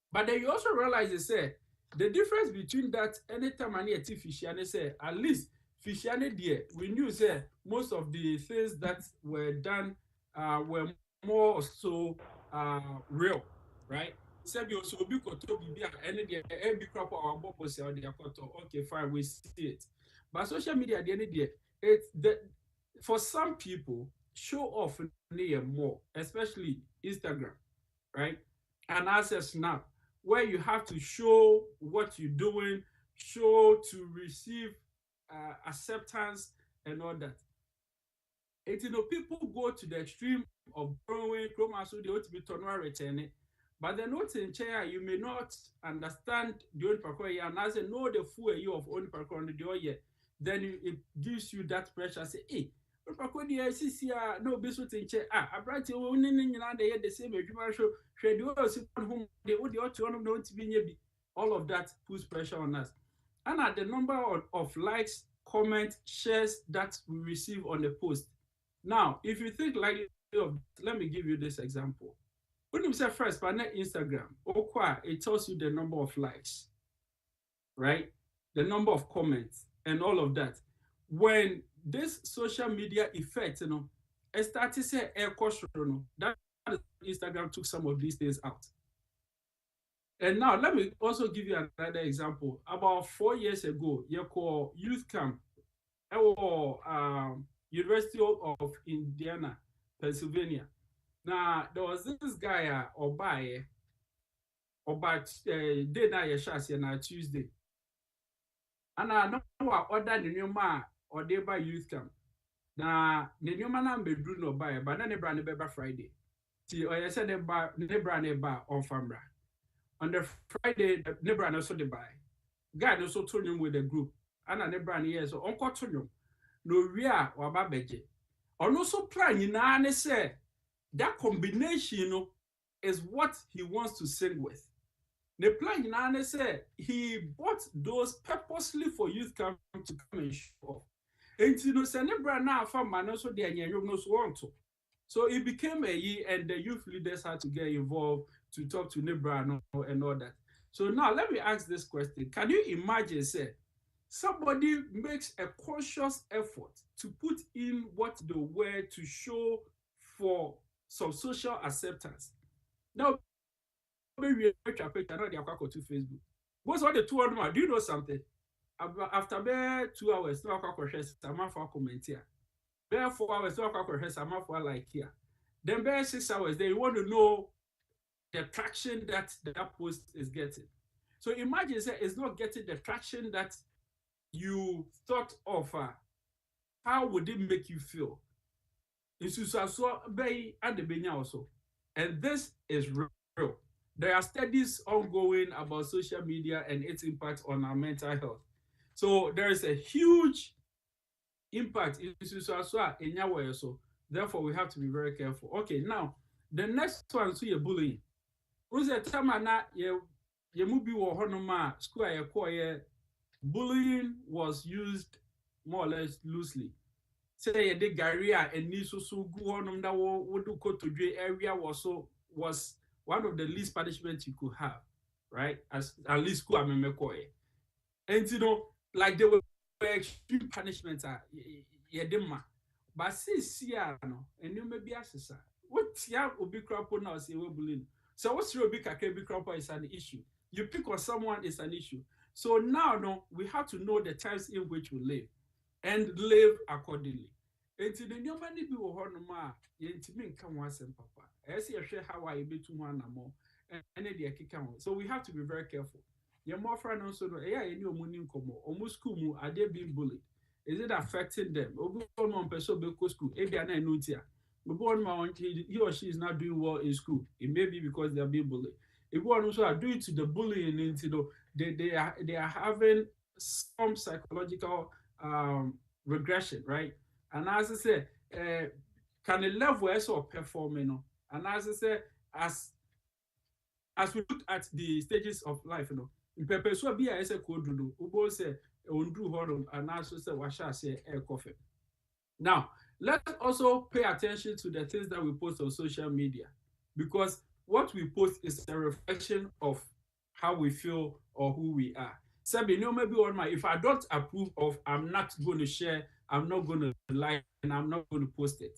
But then you also realize they say the difference between that anytime I need fish and say at least fish there we knew say most of the things that were done were more so real, right? Said you also be any every crop our bubbles or the okay, fine, we see it. But social media at the end of the day, it's the for some people show off near more, especially Instagram, right? And as a snap where you have to show what you're doing, show to receive acceptance and all that. And people go to the extreme of growing, so they ought to be returning. But the note in chair, you may not understand the own parkour and as a know the full you of own parkour on the door yet, then it gives you that pressure. Say, hey, no be so in chair. I brought you the same show. All of that puts pressure on us. And at the number of likes, comments, shares that we receive on the post. Now, if you think like, let me give you this example. When you say first, but not Instagram, it tells you the number of likes, right? The number of comments and all of that. When this social media effect, it started to say air cost, that Instagram took some of these things out. And now let me also give you another example. About 4 years ago, you call youth camp or University of Indiana, Pennsylvania. Now there was this guy Obaye day na yeshasi na Tuesday. And I know order the new man or day by youth camp. Na the new man be Bruno Obaye, but then the brand be Friday. See, or you said the brand bar on Famra. On the Friday, the brand also the buy. God also told him with the group. And the brand here so uncle told him no ria or babeje. On also plan you say that combination is what he wants to sing with. The plan you say he bought those purposely for youth camp to come and show off. And you know, say brand now for man also there you no want to. So it became a year, and the youth leaders had to get involved to talk to Nebra and all that. So now let me ask this question. Can you imagine, say, somebody makes a conscious effort to put in what they were to show for some social acceptance? Now, maybe to Facebook. What's all the 2 hours? Do you know something? After 2 hours, no comment here. 4 hours, like here. Then 6 hours, they want to know the traction that post is getting. So imagine say it's not getting the traction that you thought of. How would it make you feel? Also. And this is real. There are studies ongoing about social media and its impact on our mental health. So there is a huge impact in your way. So therefore we have to be very careful. Okay, now the next one is bullying. Who's a time you movie or honoma square bullying was used more or less loosely. Say the Garia and Nisu go on that would go to area was one of the least punishments you could have, right? As at least school and you know, like they were extreme punishments but since and you may be asked, what obi crop now say we bullying? So what's your big crop is an issue. You pick on someone is an issue. So now we have to know the times in which we live and live accordingly. Enti the new money be wo no ma yentimi nka ho asem papa. Ese yehwe how I betu ho anamo and the akika ho. So we have to be very careful. Your more friend also no any omuni nkomo. Omu school mu are they being bullied? Is it affecting them? Obi on person be go school e bia na enu tia. Obi on ma he or she is not doing well in school. It may be because they are being bullied. If one also are due to the bullying into they are having some psychological regression, right? And as I say, can a level also performing, and as I say, as we look at the stages of life, in purpose so be as a code do, ubo say undru horum, and also say washa say air coffee. Now, let's also pay attention to the things that we post on social media, because what we post is a reflection of how we feel or who we are. Sabi, maybe on my, if I don't approve of, I'm not going to share, I'm not going to like, and I'm not going to post it.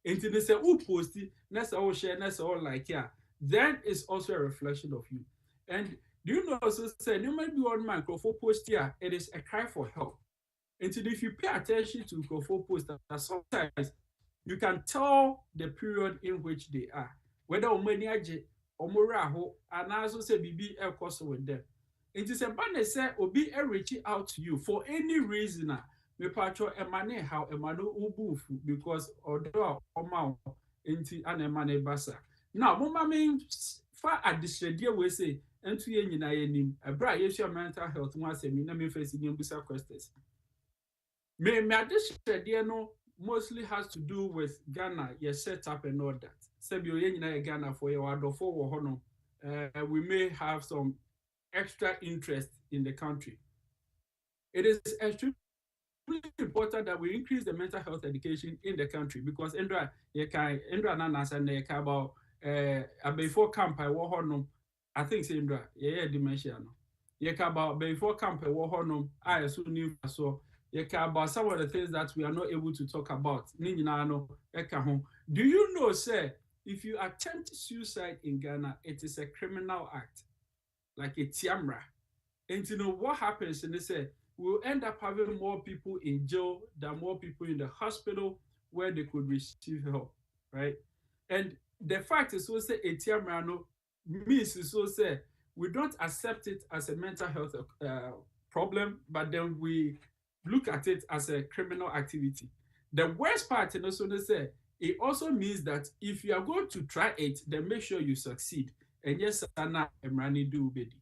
Until they say, who post it, that's all share, that's all like, yeah. Then it's also a reflection of you. And do you know, also say, no maybe on my microphone post here, it is a cry for help. Until if you pay attention to microphone post, that sometimes you can tell the period in which they are. Whether omani omuraho, and also say bibi el cost with them. It is a banner say obi reaching out to you for any reason. Me patcho emane how emano ubufu because odo oma enti an emane basa. Now, mama mean far at this idea we say entu ye nyina ye nim ebra ye share mental health one say me na me face ni busa questions. Me this idea no mostly has to do with Ghana, your setup and all that. Sebi oye nyina Ghana for your adofo wo hono. We may have some extra interest in the country. It is extremely important that we increase the mental health education in the country because Indra nanas and about before camp I war honum. I think say Indra, dementia no. About before camp I war honum. I so new so about some of the things that we are not able to talk about. Do you know, sir, if you attempt suicide in Ghana, it is a criminal act, like a tiamra. And you know what happens? And they say we'll end up having more people in jail than more people in the hospital where they could receive help, right? And the fact is, so say a tiamra no means so say we don't accept it as a mental health problem, but then we look at it as a criminal activity. The worst part, and also they say, it also means that if you are going to try it, then make sure you succeed. And yes, Sana Emrani do bedi,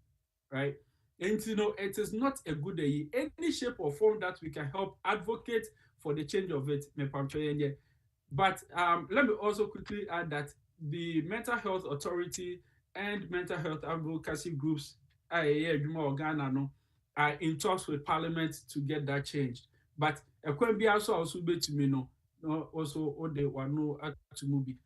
right? And you know, it is not a good day. Any shape or form that we can help advocate for the change of it, but let me also quickly add that the Mental Health Authority and mental health advocacy groups are in talks with Parliament to get that changed. But a be also be to me no also ode wano to movie.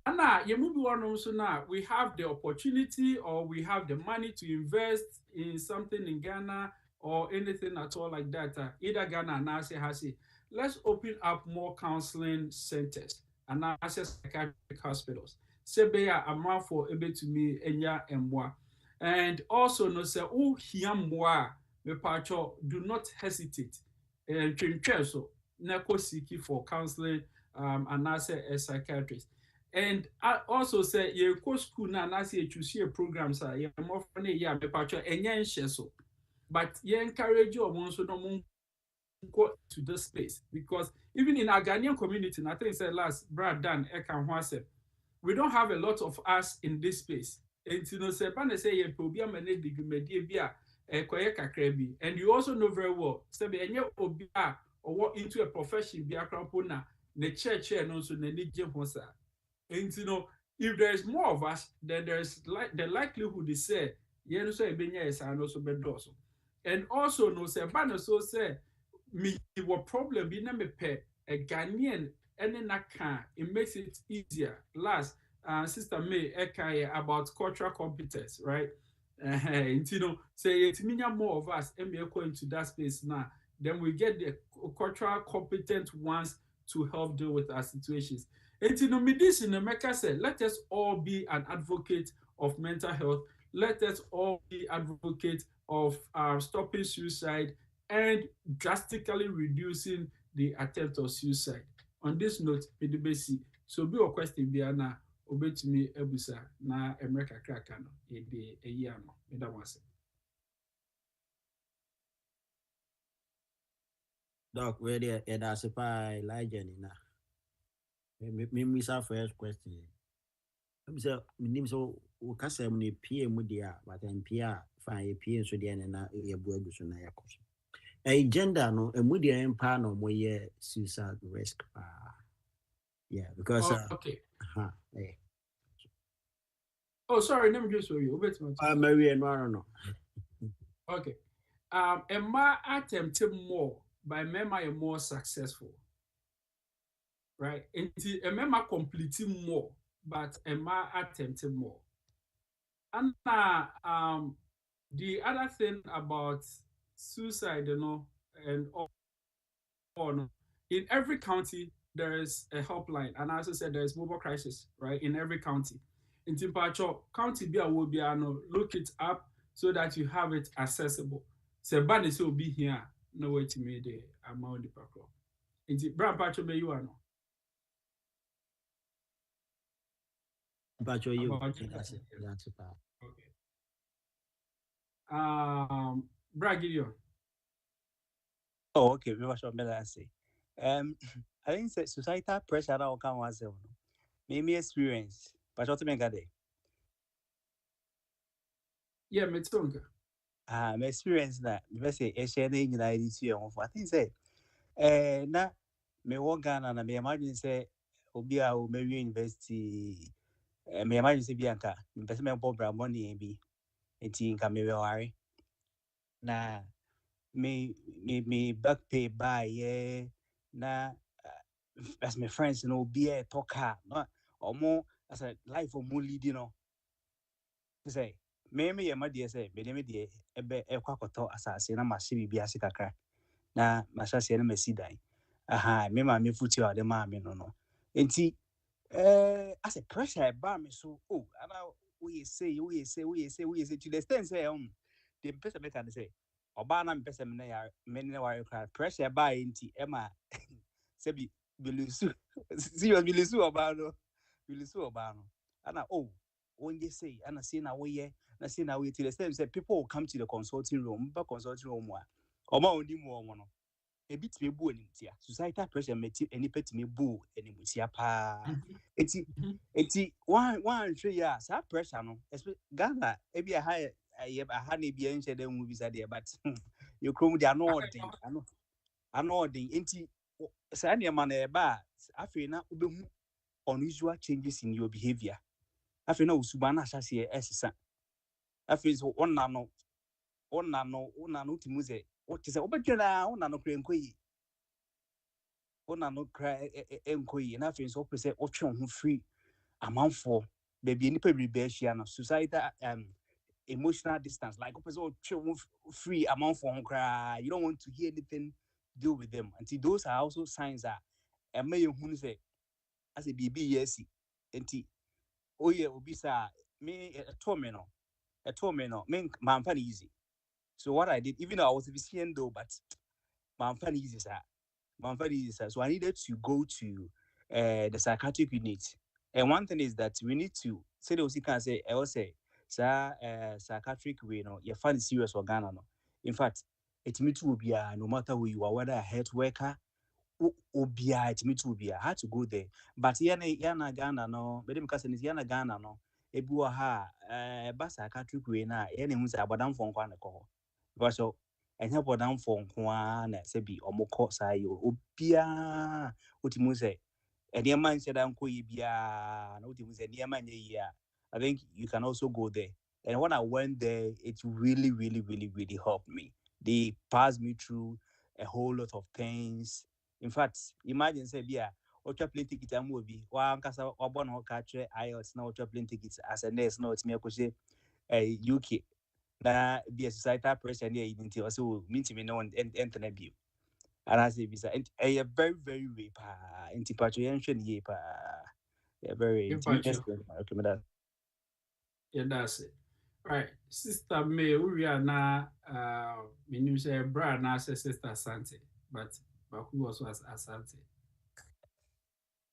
Anna, you move on also now. We have the opportunity or we have the money to invest in something in Ghana or anything at all like that. Either Ghana and Nase Hasi. Let's open up more counseling centers and access psychiatric hospitals. Sebeya amount for able to me enya emwa. And also no say oh hiamwa me pacho do not hesitate. And so neko seeking for counseling and access a psychiatrist. And I also say you go school now and I say you see a program sir you more funny yeah me pacho enye so. But you encourage you once no go to this space because even in our Ghanaian community, I think said last Brad Dan Ekan we don't have a lot of us in this space. And you know, say say and you also know very well, say or walk into a profession be a crampona, the church and also the Nijim Hosa. And you know, if there is more of us, then there is like the likelihood is say, yeah, so is and also bedoso. And also no say banner so say me what problem be na me pay a Ghanaian and then it makes it easier. Last Sister May Eka about cultural competence, right? You know, say it's more of us and we are going to that space now. Then we get the cultural competent ones to help deal with our situations. And you know, medicine America said, let us all be an advocate of mental health. Let us all be advocate of stopping suicide and drastically reducing the attempt of suicide. On this note, PDBC, so be a question be na obey me ebusa na America cracker no de a year no. That was it. Doc, where the that's a Elijah na. Me first question. I'm say me name so o kasa mu ne pie mu dia, but en pie a fine pie so dia na ye bu aguso na yakoso. Gender no emu dia empa no mo ye suicide risk. Yeah, because okay. Hey. Oh, sorry, let me just show you. Mary no. Okay. Emma attempted more, but Emma are more successful. Right? Emma completing more, but Emma attempted more. And the other thing about suicide, and all, in every county there is a helpline, and as I said, there is mobile crisis, right? In every county. In Timpacho, county will be look it up so that you have it accessible. So Banis will be here, no way to me the amount the park. In the Brown Patcho be you know. But you that's it. Okay. Brad Gideon. Oh, okay. We were sure I say. I think societal pressure that will come once. Maybe experience, but what to make a day? Yeah, me too. My experience that let's say a share in the idea of I think say, na me work Ghana na me imagine say obi a o Mary University, me imagine say Bianca, me person me bob money bi, enti nka me worry. Na me back pay by yeah na as my friends you know be a talker no or more as a life of more leading no say me ya ma de say me de ebe ekwakoto asase na ma hye bi ase kakra na ma hyase na ma si dan aha me ma me futi o de ma me no enti as a pressure ba me so oh ana we say to the extent say the person make can say oba na me person me na ya me na ware cry pressure ba enti e ma say bi bilisu serious bilisu oba no ana oh when they say ana say na we na say na we to the extent say people will come to the consulting room ba consulting room wa oma oni mu omo no e bit me bu animtia societal pressure meti any pet me bu animtia pa eti one hwe ya sa pressure no Ghana e bi a ha na bi enche dem mu bi sa de but you krom dia no ording enti sa ne ma na e ba afi na obehu unusual changes in your behavior afi na usuba na hyase esesa afi so ona no timuze o tise obedwela ona no krenkoyi ona no kra enkoyi na afi so opese otwe ho free amanfo baby nipa bi be ahia na society emotional distance like opese otwe ho free amanfo ho kra you don't want to hear anything deal with them until those are also signs that may you say as a baby yes enti oye obi sa me a torment me man fan easy so what I did even though I was a though but man fan easy sir so I needed to go to the psychiatric unit and one thing is that we need to say those can say I will say sir psychiatric way no you find serious for Ghana no in fact it me too be no matter who you are whether a health worker obia it me too be I had to go there but yana Ghana no but because is yana Ghana no ebi wa ha ba psychiatric way na yana hu say abadam fo nkwa na ko because so enya abadam fo nkwa na say bi omukọ sai obia otimu say ene man say dan ko bia na otimu say ene man ye I think you can also go there and when I went there it really helped me. They passed me through a whole lot of things. In fact, imagine say bia ultra plane ticket amobi wa nkasa obo na ka tire IELTS na ultra plane ticket as a nurse na otimi akose UK na bia societal pressure na identity also mean me no enter bio and I say bisa a very way pa inti patcho yen hwe ne pa very interesting okay that yeah that's it right sister May we are na menim say bra na say sister Sante but but who also has Asante.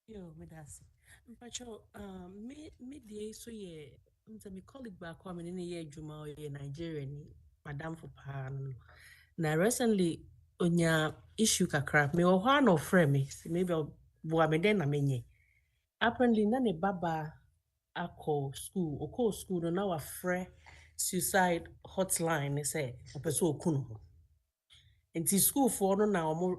Yo, me that's Mpacho, me the so ye, me colleague back home in the year Juma or Nigerian, Madam for Pan. Now recently, onya issue kakra, me or one of frame maybe boa me then amenye. Apparently, na ne baba ako school, oko school, no now a free suicide hotline, they say, a person okuno. Nti school for no na omo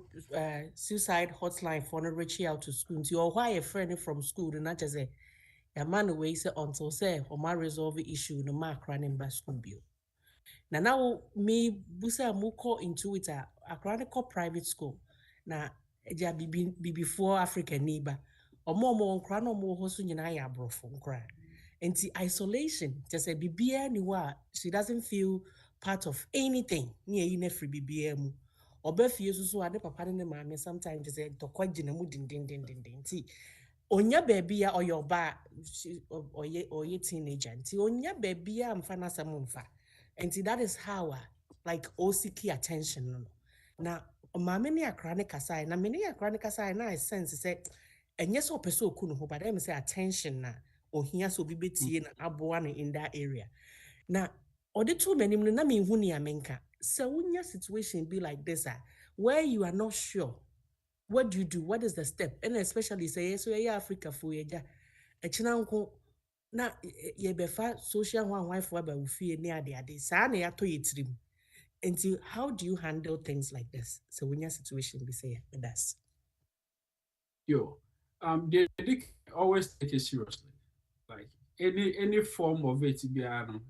suicide hotline for no reach out to school. Nti or why a friend from school na just say ya man we say until say o ma resolve the issue no ma akra ne ba school bio. Na now me busa mu call into it akra ne call private school. Na eja bibi for African neighbor. Omo nkra no mo ho so nyina ya abrofo nkra. Nti isolation just say bibia ni wa she doesn't feel part of anything. Ni e na free bibia mu. Obefie so ade papa ne maame sometimes just say tokwa gina mu din ti onya baby ya oyo ba oye teenager nti onya baby ya mfa na sam mfa nti that is how like osiki attention no na maame ne akra ne kasai na me ne akra ne kasai na I sense say enye so person oku no ho but dem say attention na ohia so bi betie na aboa no in that area na ode to manim no na me hu ne amenka so unya situation be like this where you are not sure what do you do? What is the step? And especially say so yeah Africa for ya. Echina nko na ye befa social one wife for ba ufie ne ade sa na ya to yetrim. And how do you handle things like this? So when your situation be say with us. Yo, they always take it seriously. Like any form of it, be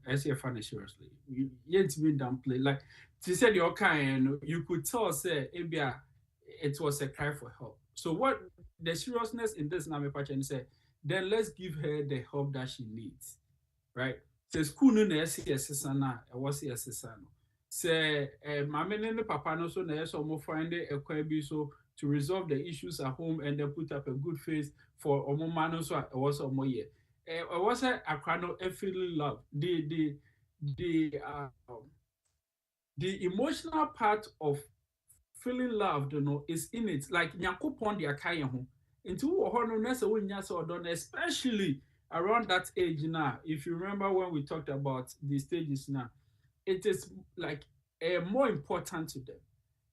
as you find it seriously. You yet be downplay. Like she said, your kind, you could tell say it was a cry for help. So what the seriousness in this Name Pachen say, then let's give her the help that she needs, right? So school no na SCS na e was SCS no. Say mama ne papa no so na so mo find a bi so to resolve the issues at home and then put up a good face for omo man so e was omo ye. E was a akwano feeling love. The emotional part of feeling loved, is in it. Like Nyakopon de akaye ho. Into wo no na se wonya se odon, especially around that age now. If you remember when we talked about the stages now, it is like more important to them.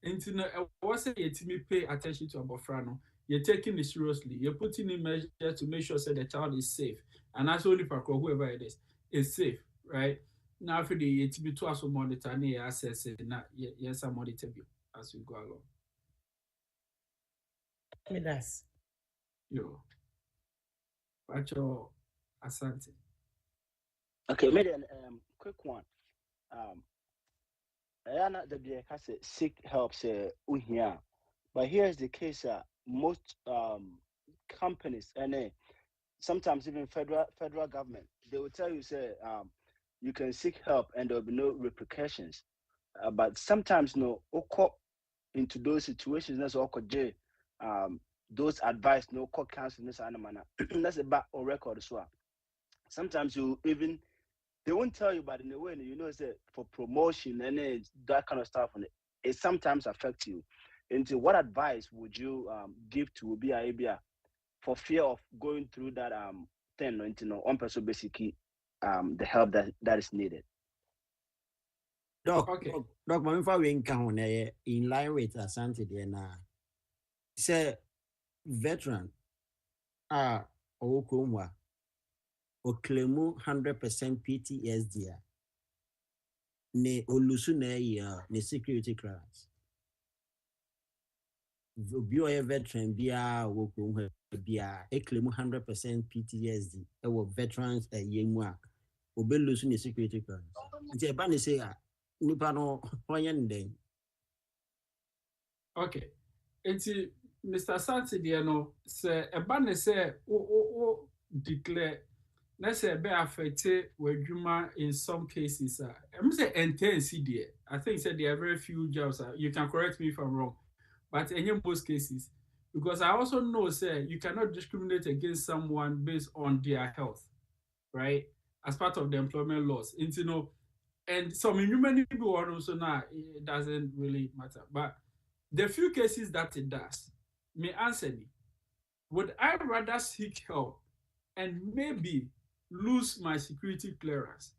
Into was say you pay attention to abofra no. You're taking it seriously. You're putting in measures to make sure that the child is safe. And that's only for whoever it is safe, right? Now for the yetimi to also monitor near access na yes I monitor you as we go along. Me that's Yo. Pacho Asante. Okay, maybe quick one. Ayana the say seek help say here. But here's the case most companies and sometimes even federal government, they will tell you say you can seek help and there will be no repercussions. But sometimes no into those situations that's all those advice no court counsel this manner. That's a back on record as well. Sometimes you even they won't tell you, but in a way, you know, say for promotion and that kind of stuff, and it sometimes affects you. Into what advice would you give to BIABIA for fear of going through that thing? One person basically the help that is needed. Okay. Doc, my info we in line with Asante there na. Say veteran okumwa o claim 100% PTSD ne olusu na ne security clearance. Obi a veteran bia wo kumwa bia e claim 100% PTSD e wo veterans yemu a obelusu ne security clearance. Nti e ba ne say nipa no onye nden. Okay. Enti Mr. Santi there no say eba ne say o declare let's say be affected with in some cases. I'm say intense there. I think said there are very few jobs. You can correct me if I'm wrong, but in most cases, because I also know say you cannot discriminate against someone based on their health, right? As part of the employment laws, and some human people also now it doesn't really matter, but the few cases that it does, may answer me, would I rather seek help and maybe lose my security clearance?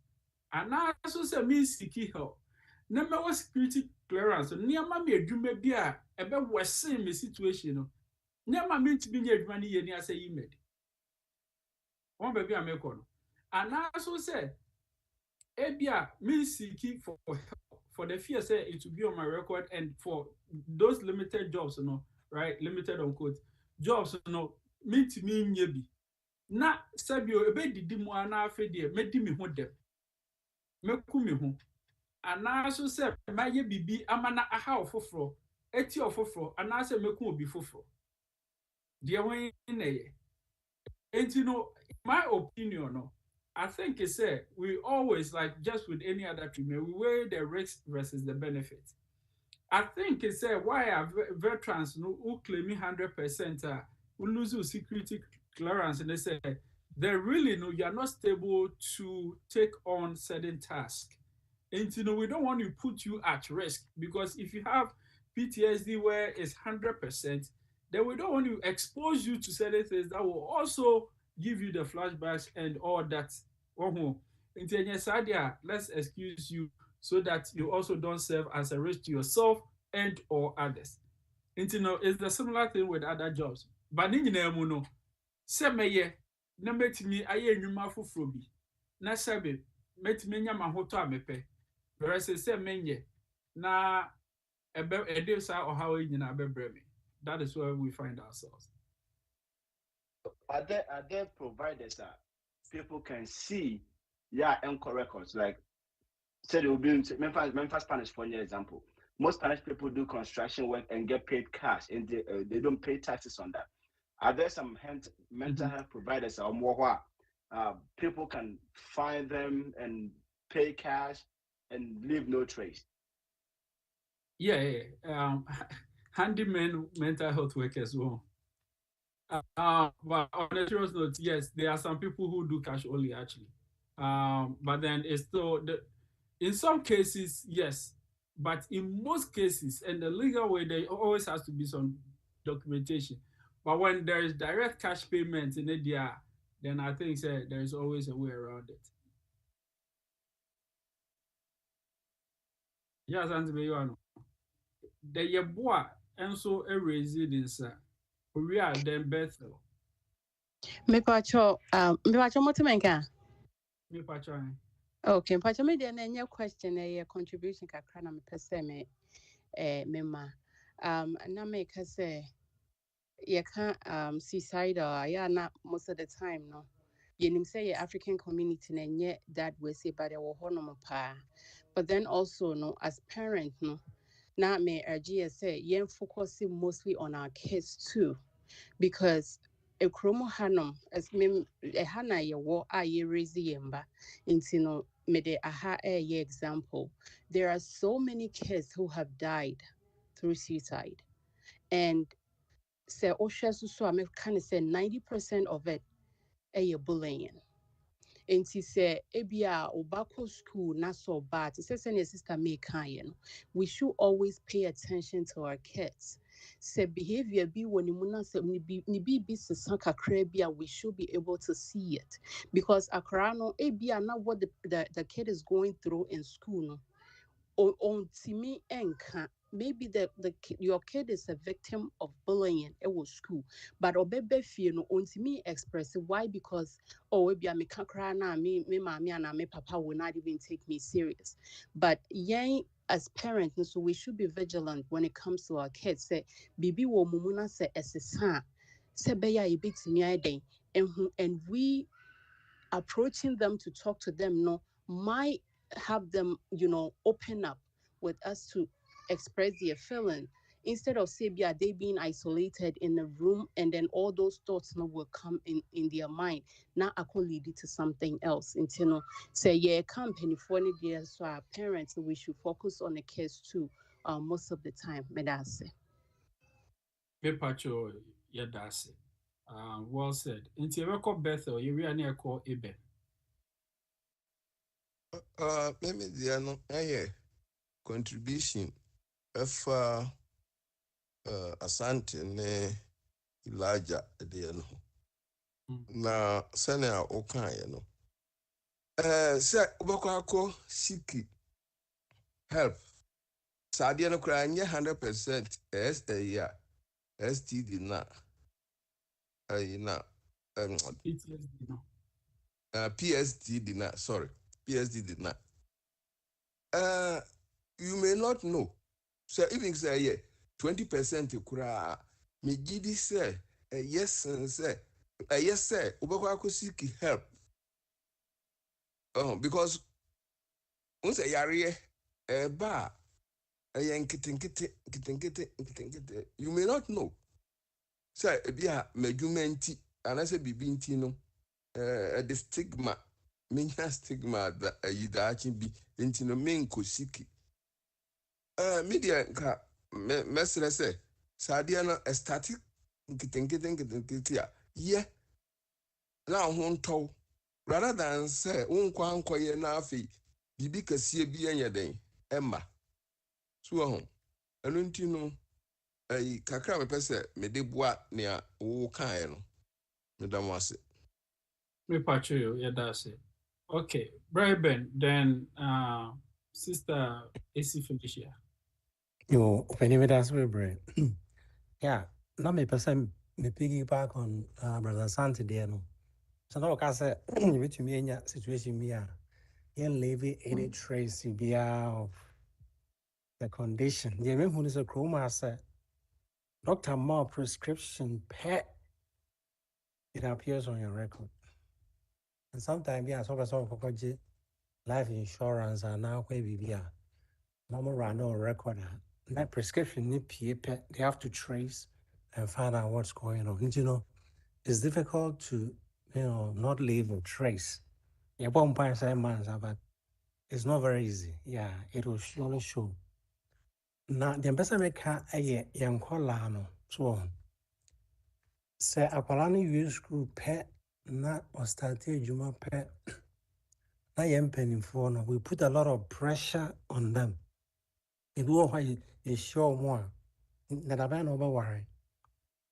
And I also say me seeking help. Na me was security clearance. Nneɛma me adwuma bi a ɛbɛ worsen me situation no. Nneɛma me ntumi nyɛ adwuma no yie ni asɛ yi med. Wɔn baabi a mekɔ no. And I also say ebia me seeking for help for the fear say it will be on my record and for those limited jobs, you know, right? Limited unquote jobs, you know, me ntumi nyɛ bi. Na sɛbi o ebɛdidi mu a na afei deɛ mɛdi me ho dɛm. Mɛku me ho. Anaasɛ sɛ mayɛ biribi ama na aha ɔfoforɔ eti ɔfoforɔ anaasɛ mɛku obi foforɔ deɛ wɔn na ɛyɛ enti no in my opinion no I think it's we always like just with any other treatment we weigh the risk versus the benefit. I think it's why are veterans no who claim 100% who lose your security clearance and they say they really know you are not stable to take on certain tasks. And you know, we don't want to put you at risk because if you have PTSD where it's 100%, then we don't want to expose you to certain things that will also give you the flashbacks and all that. Let's excuse you so that you also don't serve as a risk to yourself and or others. And you know, it's the similar thing with other jobs. But in the sɛmɛyɛ na mɛtumi ayɛ nnwuma foforɔ bi na sɛbe mɛtumi nya m'ahotɔ a mepɛ whereas sɛ menyɛ na ɛde saa ɔhaw yi nyinaa bɛbrɛ me. That is where we find ourselves. Are there providers that people can see encore records like said it will be Memphis Spanish for your example. Most Spanish people do construction work and get paid cash and they don't pay taxes on that. Are there some mental health providers or more people can find them and pay cash and leave no trace? Yeah. Handyman mental health workers as well. But on a serious note, yes, there are some people who do cash only actually. But then it's still in some cases, yes, but in most cases, in the legal way, there always has to be some documentation. But when there is direct cash payment in India, then I think there is always a way around it. Yes, and you know, the yeboa and so a residence, we are then Bethel. Me pacho motimenka. Me pacho. Okay, pacho me dey na question a contribution kakra na me pese me mema. Na me ka say you can't suicidal yeah not most of the time no. You say your African community na nye that we say but there were pa. But then also no as parent no na me urge say yen focusing mostly on our kids too. Because ekromo hanom as me hana ye wo a ye raise yemba into no me de aha ye example. There are so many kids who have died through suicide. And say osha so I kind of say 90% of it a bullying. And he said, Ebia Obako school not so bad. He says, "Send sister me kind. We should always pay attention to our kids. Say behavior be when you muna say ni be sanka krebia, we should be able to see it because akrano ebia na what the kid is going through in school no. On Timi enka maybe your kid is a victim of bullying at school, but obebe fear no on me express why because maybe I make cry na me mommy and me papa will not even take me serious. But yang as parents, so we should be vigilant when it comes to our kids. Say bibi wo mumuna say esesa say beya ibitimi and we approaching them to talk to them no might have them open up with us to express their feeling instead of say they being isolated in a room and then all those thoughts will come in their mind. Now I can lead it to something else until say company for the so our parents we should focus on the kids too most of the time. Me pacho yadase. Well said. Inti record Bethel, you really near call Ibe. Maybe the contribution of Asante ne Elijah deɛ no na sɛnea wokaeɛ no sɛ wobɛkɔ akɔ siki help saa adeɛ no koraa nyɛ 100% ɛyɛ a STD na ɛyi na PTSD no. PSTD na sorry PSTD na you may not know so even say 20% koraa me gidi say yes say yes say wobɛkɔ akɔ seek help because once a yare ba ɛyɛ nketenkete you may not know say ebi a madwuma nti anasɛ biribi nti no the stigma menya stigma da ayi daakye bi nti no menkɔ siki media nka mesrɛ sɛ saa adeɛ no ɛstarte nketenkete a yɛ na ho ntɔw rather than sɛ wonkɔ ankɔyɛ na afei biribi kɛseɛ bi ɛnyɛ den ɛma so wɔ ho ɛno nti no kakra mepɛ sɛ mede boa nea wokaeɛ no meda mo ase Me pacho, yeah, that's it. Okay, Braben, then Sister AC Felicia. Yo, when you ask me, Bray. Yeah, not me person, me piggyback on Brother Santi there, no. So now, I say, you to me in your situation, me, yeah, levy any trace of the condition. Yeah, me who is a chroma, say, Dr. More prescription pet, it appears on your record. And sometimes, yeah, so life insurance and now, maybe, normal run on record. That prescription need pet, they have to trace and find out what's going on. And, it's difficult to, not leave a trace. Yeah, one point 7 months, but it's not very easy. Yeah, it will surely show. Now, the person make a young colano. So, say a colano use school pet, not or started Juma pet. Not young penny for no. We put a lot of pressure on them. It will why you show more. That I ban over worry.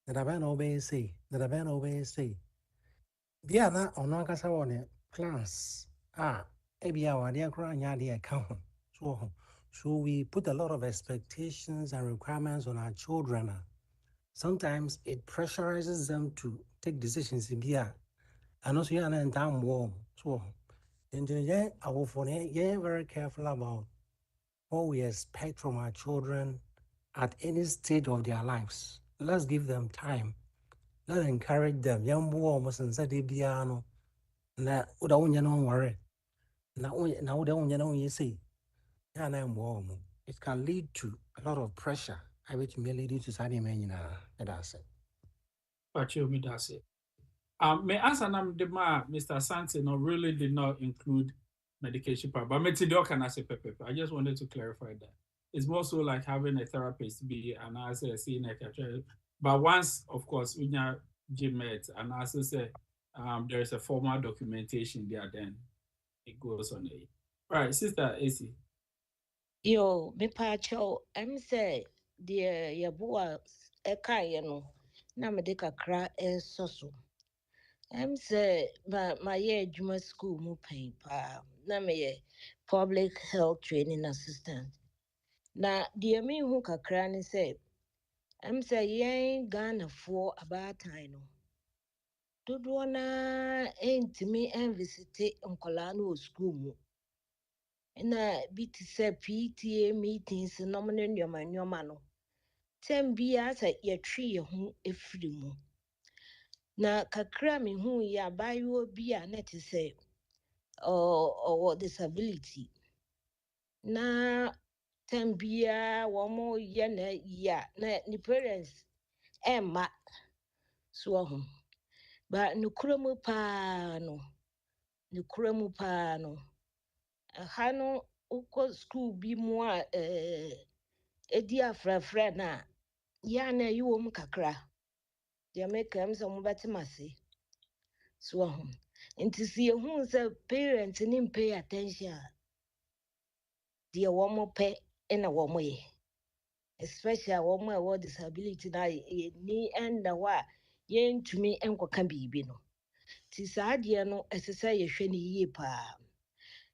That I ban obey say. That I ban obey say. Bia na ono kasa won plans ebia wade akra nya de account so we put a lot of expectations and requirements on our children. Sometimes it pressurizes them to take decisions in bia and also you are time warm so yeah our phone yeah very careful about what we expect from our children at any stage of their lives. Let's give them time. Let's encourage them. Young boys and said no. Na uda unya no worry. Na uda unya no you say. Yeah, na warm. It can lead to a lot of pressure. I bet you may lead to sani men that's it. Pacho, me that's it. May answer nam the ma Mr. Santi no really did not include medication part, but Metidio can say pepe. I just wanted to clarify that. It's more so like having a therapist be and as a senior. But once, of course, when you gym met and as I say, there is a formal documentation there, then it goes on it. All right, Sister AC. Yo, me pacho, say dear ya boa eka no, na me de kakra soso. Say my year juma school mu pain pa, na me public health training assistant. Na dear me who kakra ni say, say yen Ghana for about time no. Dodoɔ naa ntumi visite nkɔlaa no wɔ school mu. Na bi te sɛ PTA meetings nom ne nneɛma no. Tem biara sɛ yɛtwe yɛn ho efiri mu. Na kakra me hu yɛ abaayewa bi a na te sɛ ɔwɔ disability. Na tem biara wɔn yɛ na yi a na ne parents ɛmma so ho. Ba ne kura mu paa no. Ha no ukɔ school bi mu a edi afrɛfrɛ na ya na yi wɔ mu kakra deɛ meka m sɛ mobɛte mase so ho nti si ehu sɛ parents ne pay attention a deɛ wɔn pɛ na wɔn yɛ especially wɔn a wɔwɔ disability na yɛni ɛnda hɔ a yɛntumi nkɔka biribi no ti saa adeɛ no ɛsɛ sɛ yɛhwɛ no yie paa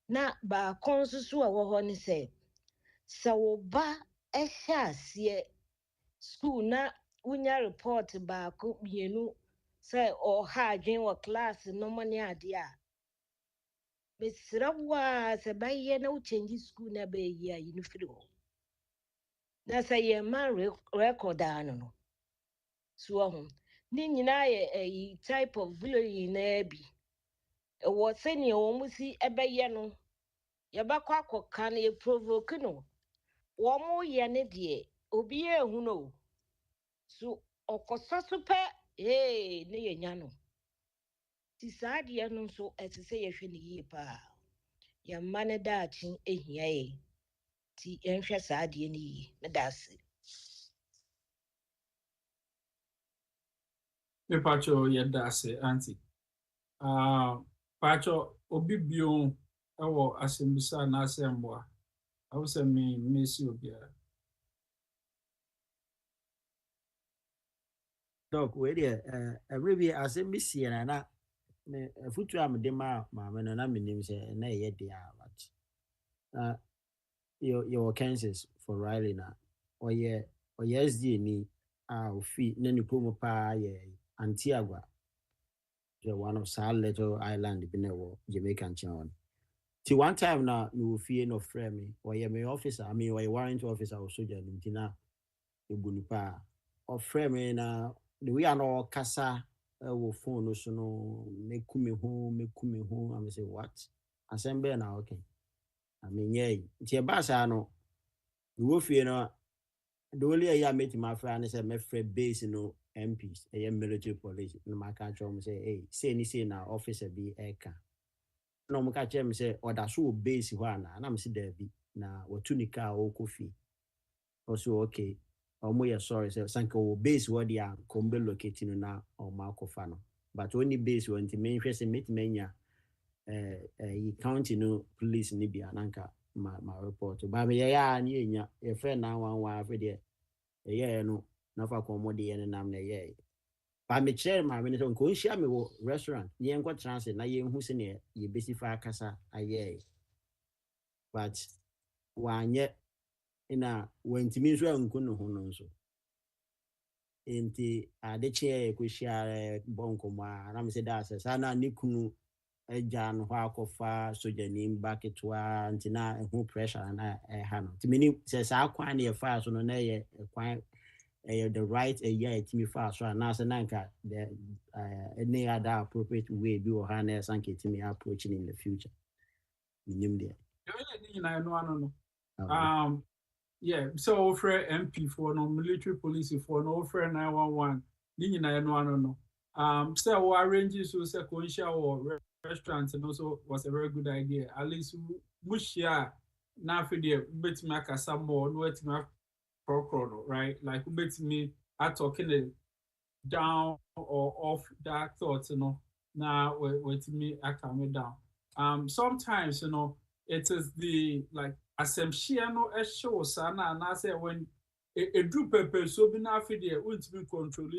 na baako nso so a ɛwɔ hɔ ne sɛ wo ba ɛhyɛ aseɛ school na wonya report baako mmienu sɛ ɔha adwen wɔ class no mo ne adeɛ a mesrɛ wo a sɛ bɛyɛ na wochange school na bɛyɛ a yi no firi hɔ na sɛ yɛma record a no so ho ne nyinaa yɛ ayi type of bullying na bi ɛwɔ sɛnea wɔn mo si ɛbɛyɛ no yɛbɛkɔ akɔka no yɛprovoke no wɔn mo yɛ ne deɛ obi ehu no so ɔkɔsɔ so pɛ ne yɛnya no ti saa adeɛ no nso ɛte sɛ yɛhwɛ no yie paa yɛmma ne daakye ehia yɛ ti yɛnhwɛ saa adeɛ no yie meda ase. Mepacho yɛda ase auntie. Pacho obi bio ɛwɔ asɛmbisa na asɛmboa. I was a miss you here. Doc, wait there. Maybe as a miss here and a future am de ma and I'm name say na yet the but your Kansas for Riley na or yes ni fee nani promo pa Antigua the one of Sal little island in Jamaican town. Till one time now you will fear no frame me or my officer, I mean or warrant officer or soldier in Tina Bunipa or frame na the way I know Casa will phone so no make me home. I say what? Assemble now okay. I mean yeah, it's bass I know. You will fear no the only I met my friend is a friend base no MPs, a military police. No my country say, hey, say now officer be eka. No mo ka kyerɛ me sɛ ɔda so wɔ base hɔ ana na me se daabi na wɔtu ne kaa ɔkɔ fie ɔso okay ɔmo yɛ sorry sɛ sanka wɔ base hɔ deɛ a kɔmbɛ locate no na ɔmo akɔfa no but ɔni base hɔ nti menhwɛ sɛ mɛtumi anya yi county no police ne bi ananka ma report ba me yɛyɛ a ne yɛnya yɛfrɛ 911 afei deɛ ɛyɛɛ no na fa kɔmmɔ deɛ no nam na ɛyɛɛ ba me kyerɛ ma me ne sɛ nko nhyia me wɔ restaurant ne yɛnkɔ transit na yɛnhu sɛ ne yɛbɛsi fa akasa ayɛɛ but wanyɛ na wantimi nso anku ne ho no nso nti ade kyerɛ yɛkɔhyia bɔ nkɔmmɔ a na me sɛ da sɛ saa na ne kunu agya no hɔ akɔfa sogyani ba ketewa nti na ɛho pressure na ɛha no nti menim sɛ saa kwan ne yɛfaa so no na ɛyɛ kwan the right year to me fast right now, so nanka the any other appropriate way be or hand sanke to me approaching in the future. Yeah, so offer MP for no military police for no offer 911. No. So what arranges so sequential or restaurants and also was a very good idea. At least mushia now for the bit make some more no it right? Like with me, I talking it down or off that thoughts, now with me, I calm it down. Sometimes, it is the like assumption a show sana and I say when a group of so be now there won't be control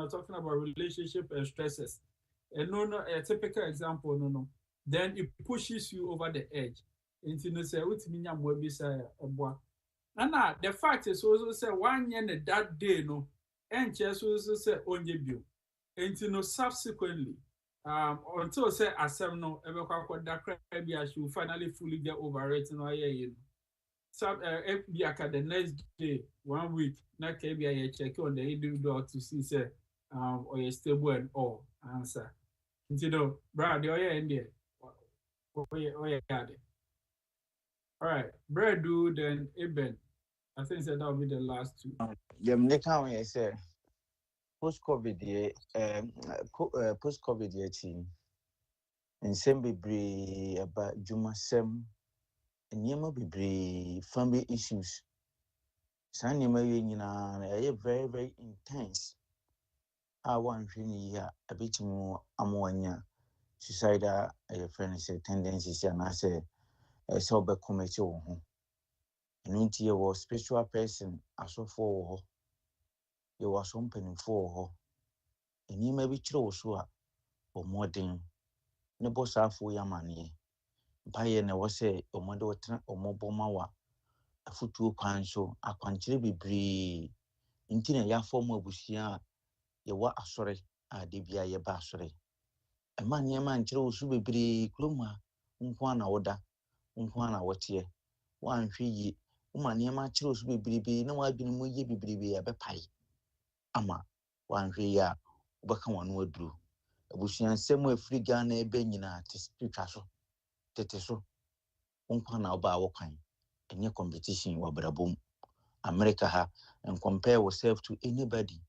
talking about relationship and stresses. And no, a typical example, then it pushes you over the edge. Into say what me be say a boy. And the fact is also say 1 year that day no and just also say only bio. And subsequently until say asem no ever that maybe I should finally fully get over it so the next day 1 week na I check on the individual to see say or you stable and all answer. Brad you in there. All right, Brad do then Eben. I think that will be the last two. The American way say post-COVID post-COVID team and some be about Juma Sem and Yama be family issues. Some Yama very, very intense. I want to a bit more ammonia, suicidal a friend say tendencies and I say a sober committee. ɛno nti yɛwɔ spiritual person asɔfoɔ wɔ hɔ yɛwɔ asɔmpanimfoɔ wɔ hɔ nneɛma bi kyerɛ wo so a bɔ mmɔden ne bɔ saafoɔ yi amanneɛ mpaeɛ na ɛwɔ sɛ ɔmɔde wɔtena ɔmɔbɔ ma wa afotuo kwan so akwankyerɛ bebree nti na yɛafɔ mu abusua a yɛwɔ asɔre a da bia yɛba asɔre ɛma nneɛma nkyerɛ wo so bebree kurom a nko a na woda nko a na woteɛ woanhwɛ yie woma nneɛma akyerɛ wo so bebree na woadwene mu yɛ bebree a bɛpae ama woanhwɛ yie a wobɛka w'ano aduru abusuansɛm a ɛfiri Ghana ɛbɛ nyinaa twitwa so tete so nko a na wobaa wo kwan ɛnyɛ competition wɔ abrabɔ mu America ha and compare yourself to anybody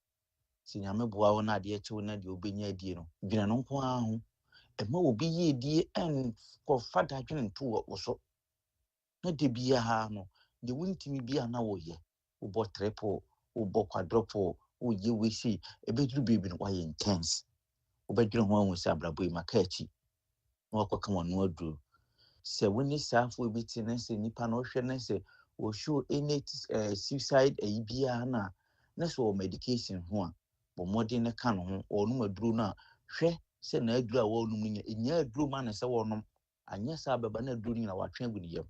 sɛ nyame boa wo na adeɛ kyɛw na deɛ wobɛnya adie no dwene no nko ara ho ɛma obi yɛ die ɛnkɔfa dadwene nto wo so na de biara no deɛ wontimi bia na woyɛ wobɔ triple wobɔ quadruple woyɛ wei ɛbɛduru baabi no woayɛ intense wobɛdwene ho ahu sɛ abrabɔ yi maka akyi na wakɔka w'ano aduro sɛ wone saafoɔ bi te ne sɛ nnipa no wohwɛ ne sɛ wɔshow any suicide ayi biara na sɛ wɔ medication ho a bɔ mmɔden ne ka no ho ɔnom aduro no a hwɛ sɛ n'aduro a wɔnom no ɛnya aduro ma ne sɛ wɔnom anyɛ saa bɛba na aduro no nyina watwe agu ne yam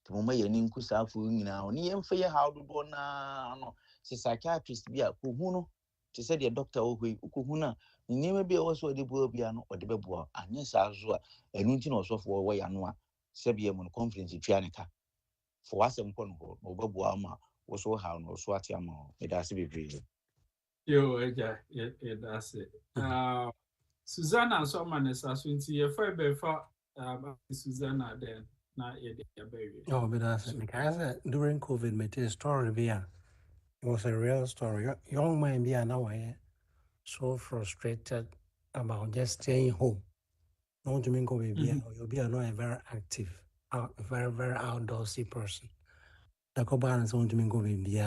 nti moma yɛni nku saafoɔ nyinaa ne yɛmfa yɛ haw dodoɔ naa no sɛ psychiatrist bi a kɔhu no te sɛ deɛ doctor wɔ hɔ yi wokɔhu no a nneɛma bi a ɛwɔ sɛ ɔde boa bia no ɔde bɛboa anyɛ saa so a ɛno nti na ɔsɔfoɔ wɔ yɛ ano a sɛbea mu no conference tua ne ka fo wasɛm kɔ no hɔ na ɔbɛboa ama wo so haw no so ate ama wo meda ase bebree yo agya yɛda ase Susanna nso ama ne sa so nti yɛfa bɛfa Susanna then na yɛde yɛbɛwie. Oh, but that's it. Because during COVID, made a story there. It was a real story. Young man be now so frustrated about just staying home. Not to mean go baby, you'll be a very active, very outdoorsy person. The Coban want to mean go baby.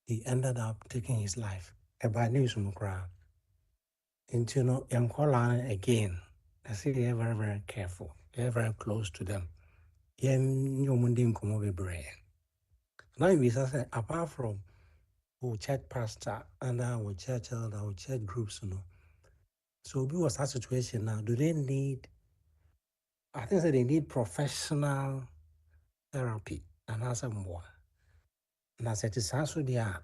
He ended up taking his life. A bad news from the crowd. And you know, young Kolan again. I see they're very, very careful. They're very close to them. Yen Yomundin Kumobi brain. Now we say apart from our church pastor and our church elder, our church groups, you know. So we was that situation now. Do they need I think that they need professional therapy and answer more. And I said to Sansudia,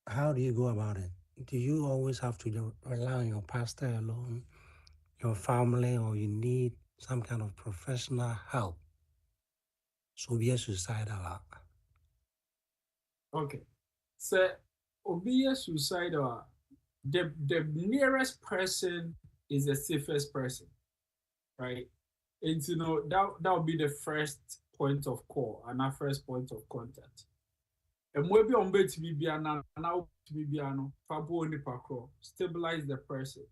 how do you go about it? Do you always have to rely on your pastor alone, your family, or you need some kind of professional help? So be a suicidal. Okay. So be a suicidal. The nearest person is the safest person, right? And you know that will be the first point of call and our first point of contact. And maybe on bed to be now to be fabo nipa stabilize the person.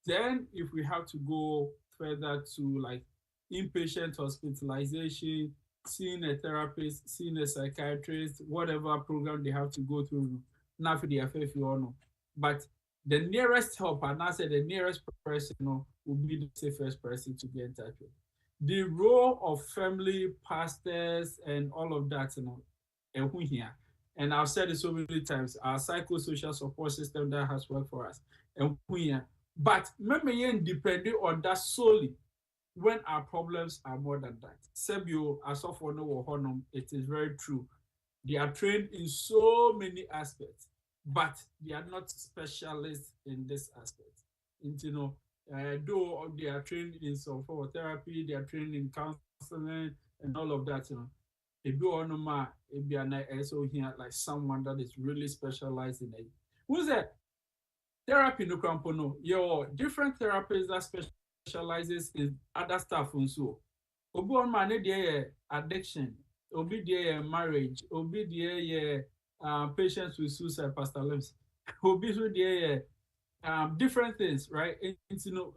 Then if we have to go further to like inpatient hospitalization, seeing a therapist, seeing a psychiatrist, whatever program they have to go through, not for the FF you all know. But the nearest help, and I said the nearest person will be the safest person to get in touch with. The role of family, pastors, and all of that, and who here. And I've said it so many times, our psychosocial support system that has worked for us. And who here. But maybe depending on that solely when our problems are more than that. Sebio, as of no honor, it is very true. They are trained in so many aspects, but they are not specialists in this aspect. Though they are trained in some form of therapy, they are trained in counseling and all of that, if you want to be an SO here, like someone that is really specialized in it. Who's that? Therapy no crampono. Your different therapists that specializes in other stuff also. Obi on man there addiction, obi there marriage, obi there patients with suicide, Pastor Lems. Obi so there different things, right?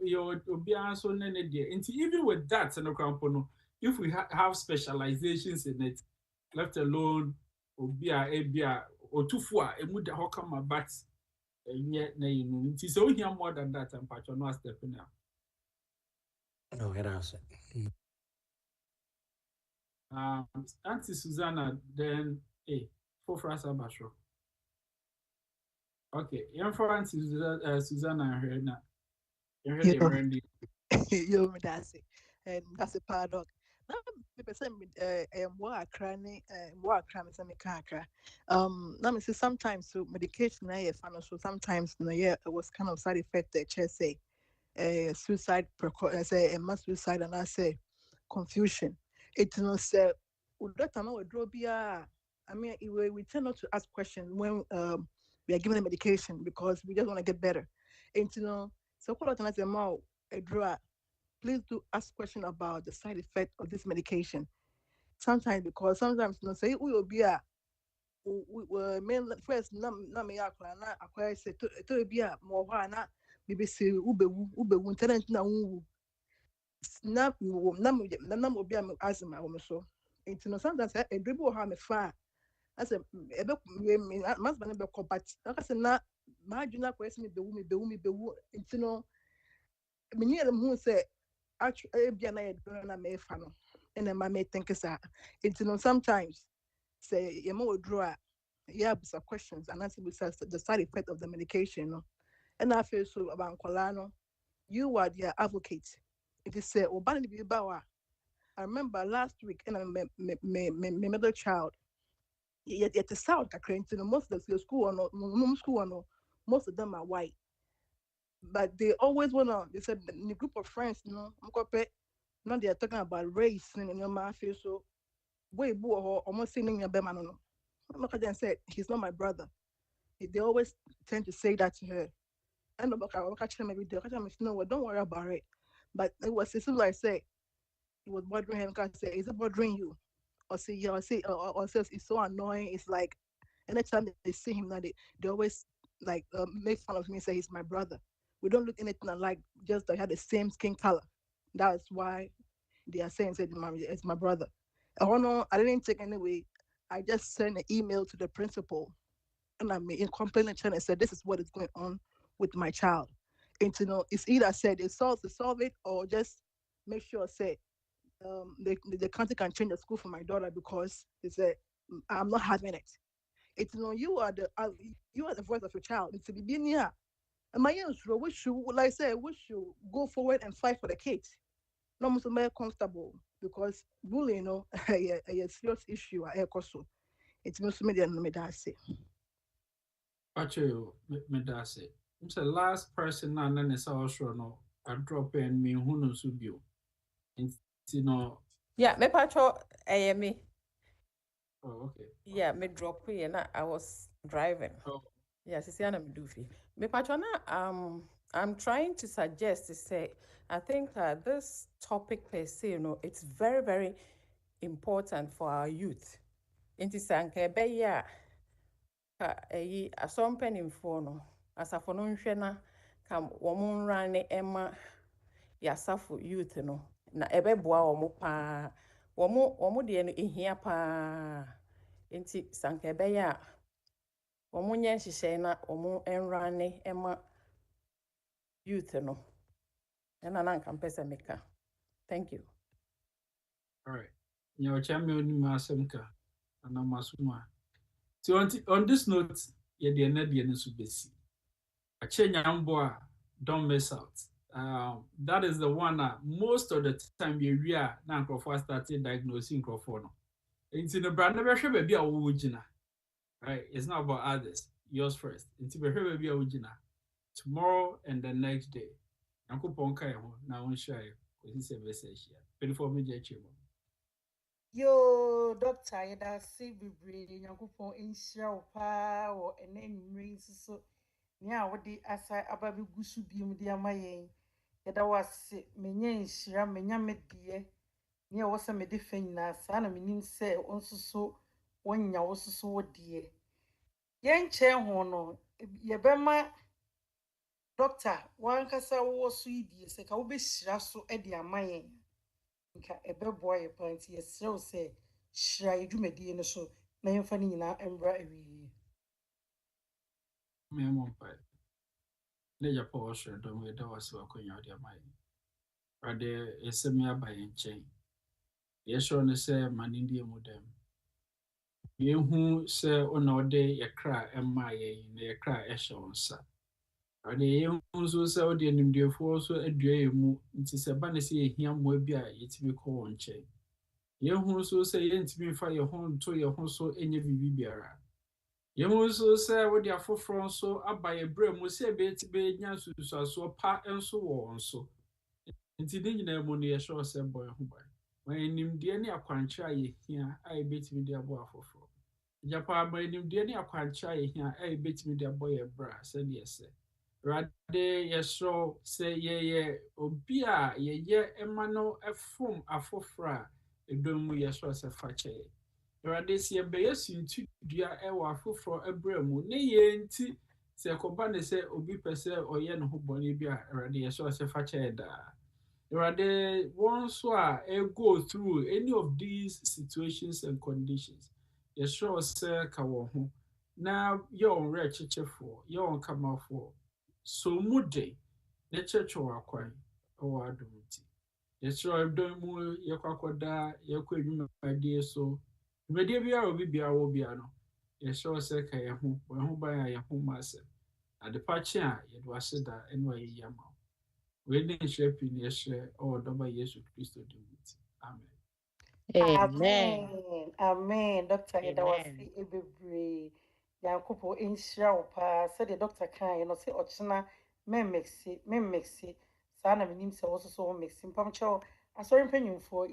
Your obi also there. Even with that, no crampono. If we have specializations in it, left alone, obi a otufua emuda hokama but. Yet, it is only more than that, and patronus stepping out. No, that's it. Auntie Susanna, then for us abasho. Okay, young for Auntie Susanna here now. You heard the Yo, Randy. yo, that's a paradox. Now, people say more crying, more crying, say me can't cry. Let me say sometimes so medication I fan so sometimes no yeah it was kind of side effect that chest say suicide say a mass suicide and I say confusion. It no say that time I would draw be I mean we tend not to ask questions when we are given the medication because we just want to get better. And you know so quite often I say more a draw please do ask questions about the side effect of this medication. Sometimes because sometimes you know say we will be a main first na me akwa na akwa say to be a more na BBC ubewu internet na wu na mo bi am asthma wo so nti no sometimes e dribble ha me fa ase ebe me mas ba na be ko but aka say na ma adwuna kwa ese me bewu nti no me ni ele mu say actually bia na ye do na me fa no and ma me think say nti no sometimes say ye mo draw yeah some questions and answer the side effect of the medication no and I feel so about nkwala you are their advocate. It is said, "Oh, Bani Bibawa." I remember last week, and my middle child, yet the South, most of the school or no school or no, most of them are white. But they always wanna. They said in the group of friends, you know, now they are talking about race, and you know, my feel so. Way boo or almost saying your bema no. Look at them said he's not my brother. They always tend to say that to her. And I'll catch them every day. I catch them, no, well, don't worry about it. But it was as simple as I say, it was bothering him. Because I say, is it bothering you? Or say, yeah, or says it's so annoying. It's like anytime they see him now, they always like make fun of me and say he's my brother. We don't look anything alike, just they had the same skin color. That's why they are saying said it's my brother. Oh no, I didn't take anyway. I just sent an email to the principal and I made a complaint and said this is what is going on with my child. And you know, it's either said they solve it or just make sure say the county can change the school for my daughter because they said I'm not having it. It's you know you are the voice of your child. It's to be here. And my young we should like I say we should go forward and fight for the kids. Not much more comfortable because bullying, you know, a serious issue. I also it's most media no me that say. Pacho, me that's it. I'm the last person na na nesa osho no. I drop in me who knows you. You know. Yeah, me pacho me. Oh, okay. Yeah, me drop here na I was driving. Oh. Yes, it's me do fi. Me pacho na I'm trying to suggest to say I think this topic per se, you know, it's very, very important for our youth. Inti sanke be ya ka asompanimfo no asafo no nhwe na ka wɔn nrane ɛma yasafo youth no na ɛbɛboa wɔn paa wɔn deɛ no ehia paa nti sanka ɛbɛyɛ a wɔn nyɛ nhyehyɛe na wɔn nrane ɛma youth no ɛna na nka mpɛ sɛ meka. Thank you. All right. Nyawchame oni masemka anamasuma. So on this note, yeah, the energy and subesi. A chenyamboa, don't miss out. That is the one most of the time we are now started diagnosing crofone. It's in the brand never should be a wujina. Right? It's not about others. Yours first. It's be a wujina. Tomorrow and the next day. Uncle Ponka now on share. This is a message here. Before me, Yo, doctor, yɛda ase bebree nyankopɔn nhyira wo paa wɔ ɛna anwummere nso so nea wode asa aba bɛgu so biom de ama yɛn yɛda wo ase menya nhyira menya medeɛ nea ɛwɔ sɛ mede fa nyinaa saa na menim sɛ wo nso so woanya wo nso so wo deɛ yɛnkyɛn ho no yɛbɛma doctor wankasa wowɔ so yi die sɛ ka wobɛhyira so de ama yɛn nka ɛbɛboa yɛ paa nti yɛsrɛ wo sɛ hyira yɛ dwumadie no so na yɛmfa no nyinaa mmra awieɛ. Neja po share don't we do us work on your mind. Rather, a semi by in chain. yɛhyɛ no sɛ ma ne ndi mu dɛm yɛhu sɛ ɔna ɔde yɛkra ɛma yɛn na yɛkra ɛhyɛ wo nsa ade yɛhu nso sɛ ɔde animdeɛfoɔ nso adua yɛn mu nti sɛ ba ne sɛ yɛhia mmoa bi a yɛtumi kɔ wɔn nkyɛn yɛhu nso sɛ yɛntumi mfa yɛn ho nto yɛn ho so nyɛ biribi biara yɛhu nso sɛ wode afoforɔ nso aba yɛn berɛ mu sɛ bɛnya nsusuasoɔ pa nso wɔ wɔn so nti ne nyinaa mu no yɛhyɛ wo sɛ bɔ yɛn ho ban ma nimdeɛ ne akwankyerɛ a yɛhia a yɛbɛtumi de abɔ afoforɔ gyapaa ma nimdeɛ ne akwankyerɛ a yɛhia a yɛbɛtumi de abɔ yɛn bra sɛdeɛ sɛ awurade yɛserɛ sɛ yɛyɛ obi a yɛyɛ ma no fom afoforɔ a ɛdɔm mu yɛserɛ sɛ fa kyɛ awurade sɛ yɛbɛyɛ suntudua wɔ afoforɔ berɛ mu ne yɛn nti sɛ ɛkɔba ne sɛ obi pɛ sɛ ɔyɛ ne ho bɔne bi a awurade yɛserɛ sɛ fa kyɛ daa awurade wɔn nso a go through any of these situations and conditions yɛserɛ sɛ ka wɔn ho na yɛ wɔn werɛ kyekyefoɔ yɛ wɔn kamafoɔ so mu de na kyerɛkyerɛ wɔ akwan wɔ adom nti yɛserɛ dɔm mu yɛkɔ akɔda yɛkɔ adwumadie so dwumadie biara obi biara wɔ bia no yɛserɛ sɛ ka yɛn ho wɔn ho ban a yɛn ho ma asɛm adepa kye a yɛde wase da ɛne wayɛyi ama wo wei ne nhyerɛ pii ne yɛhyerɛ ɔwɔ dɔba yesu kristo din mu nti amen Amen. Amen. Dr. Edawasi Ebebre. Yankopo inhyira wo paa sɛdeɛ Dr. kan no sɛ ɔkyena memmexi saa na menim sɛ wo so so wo mexi mpamkyɛw asɔre mpanyimfoɔ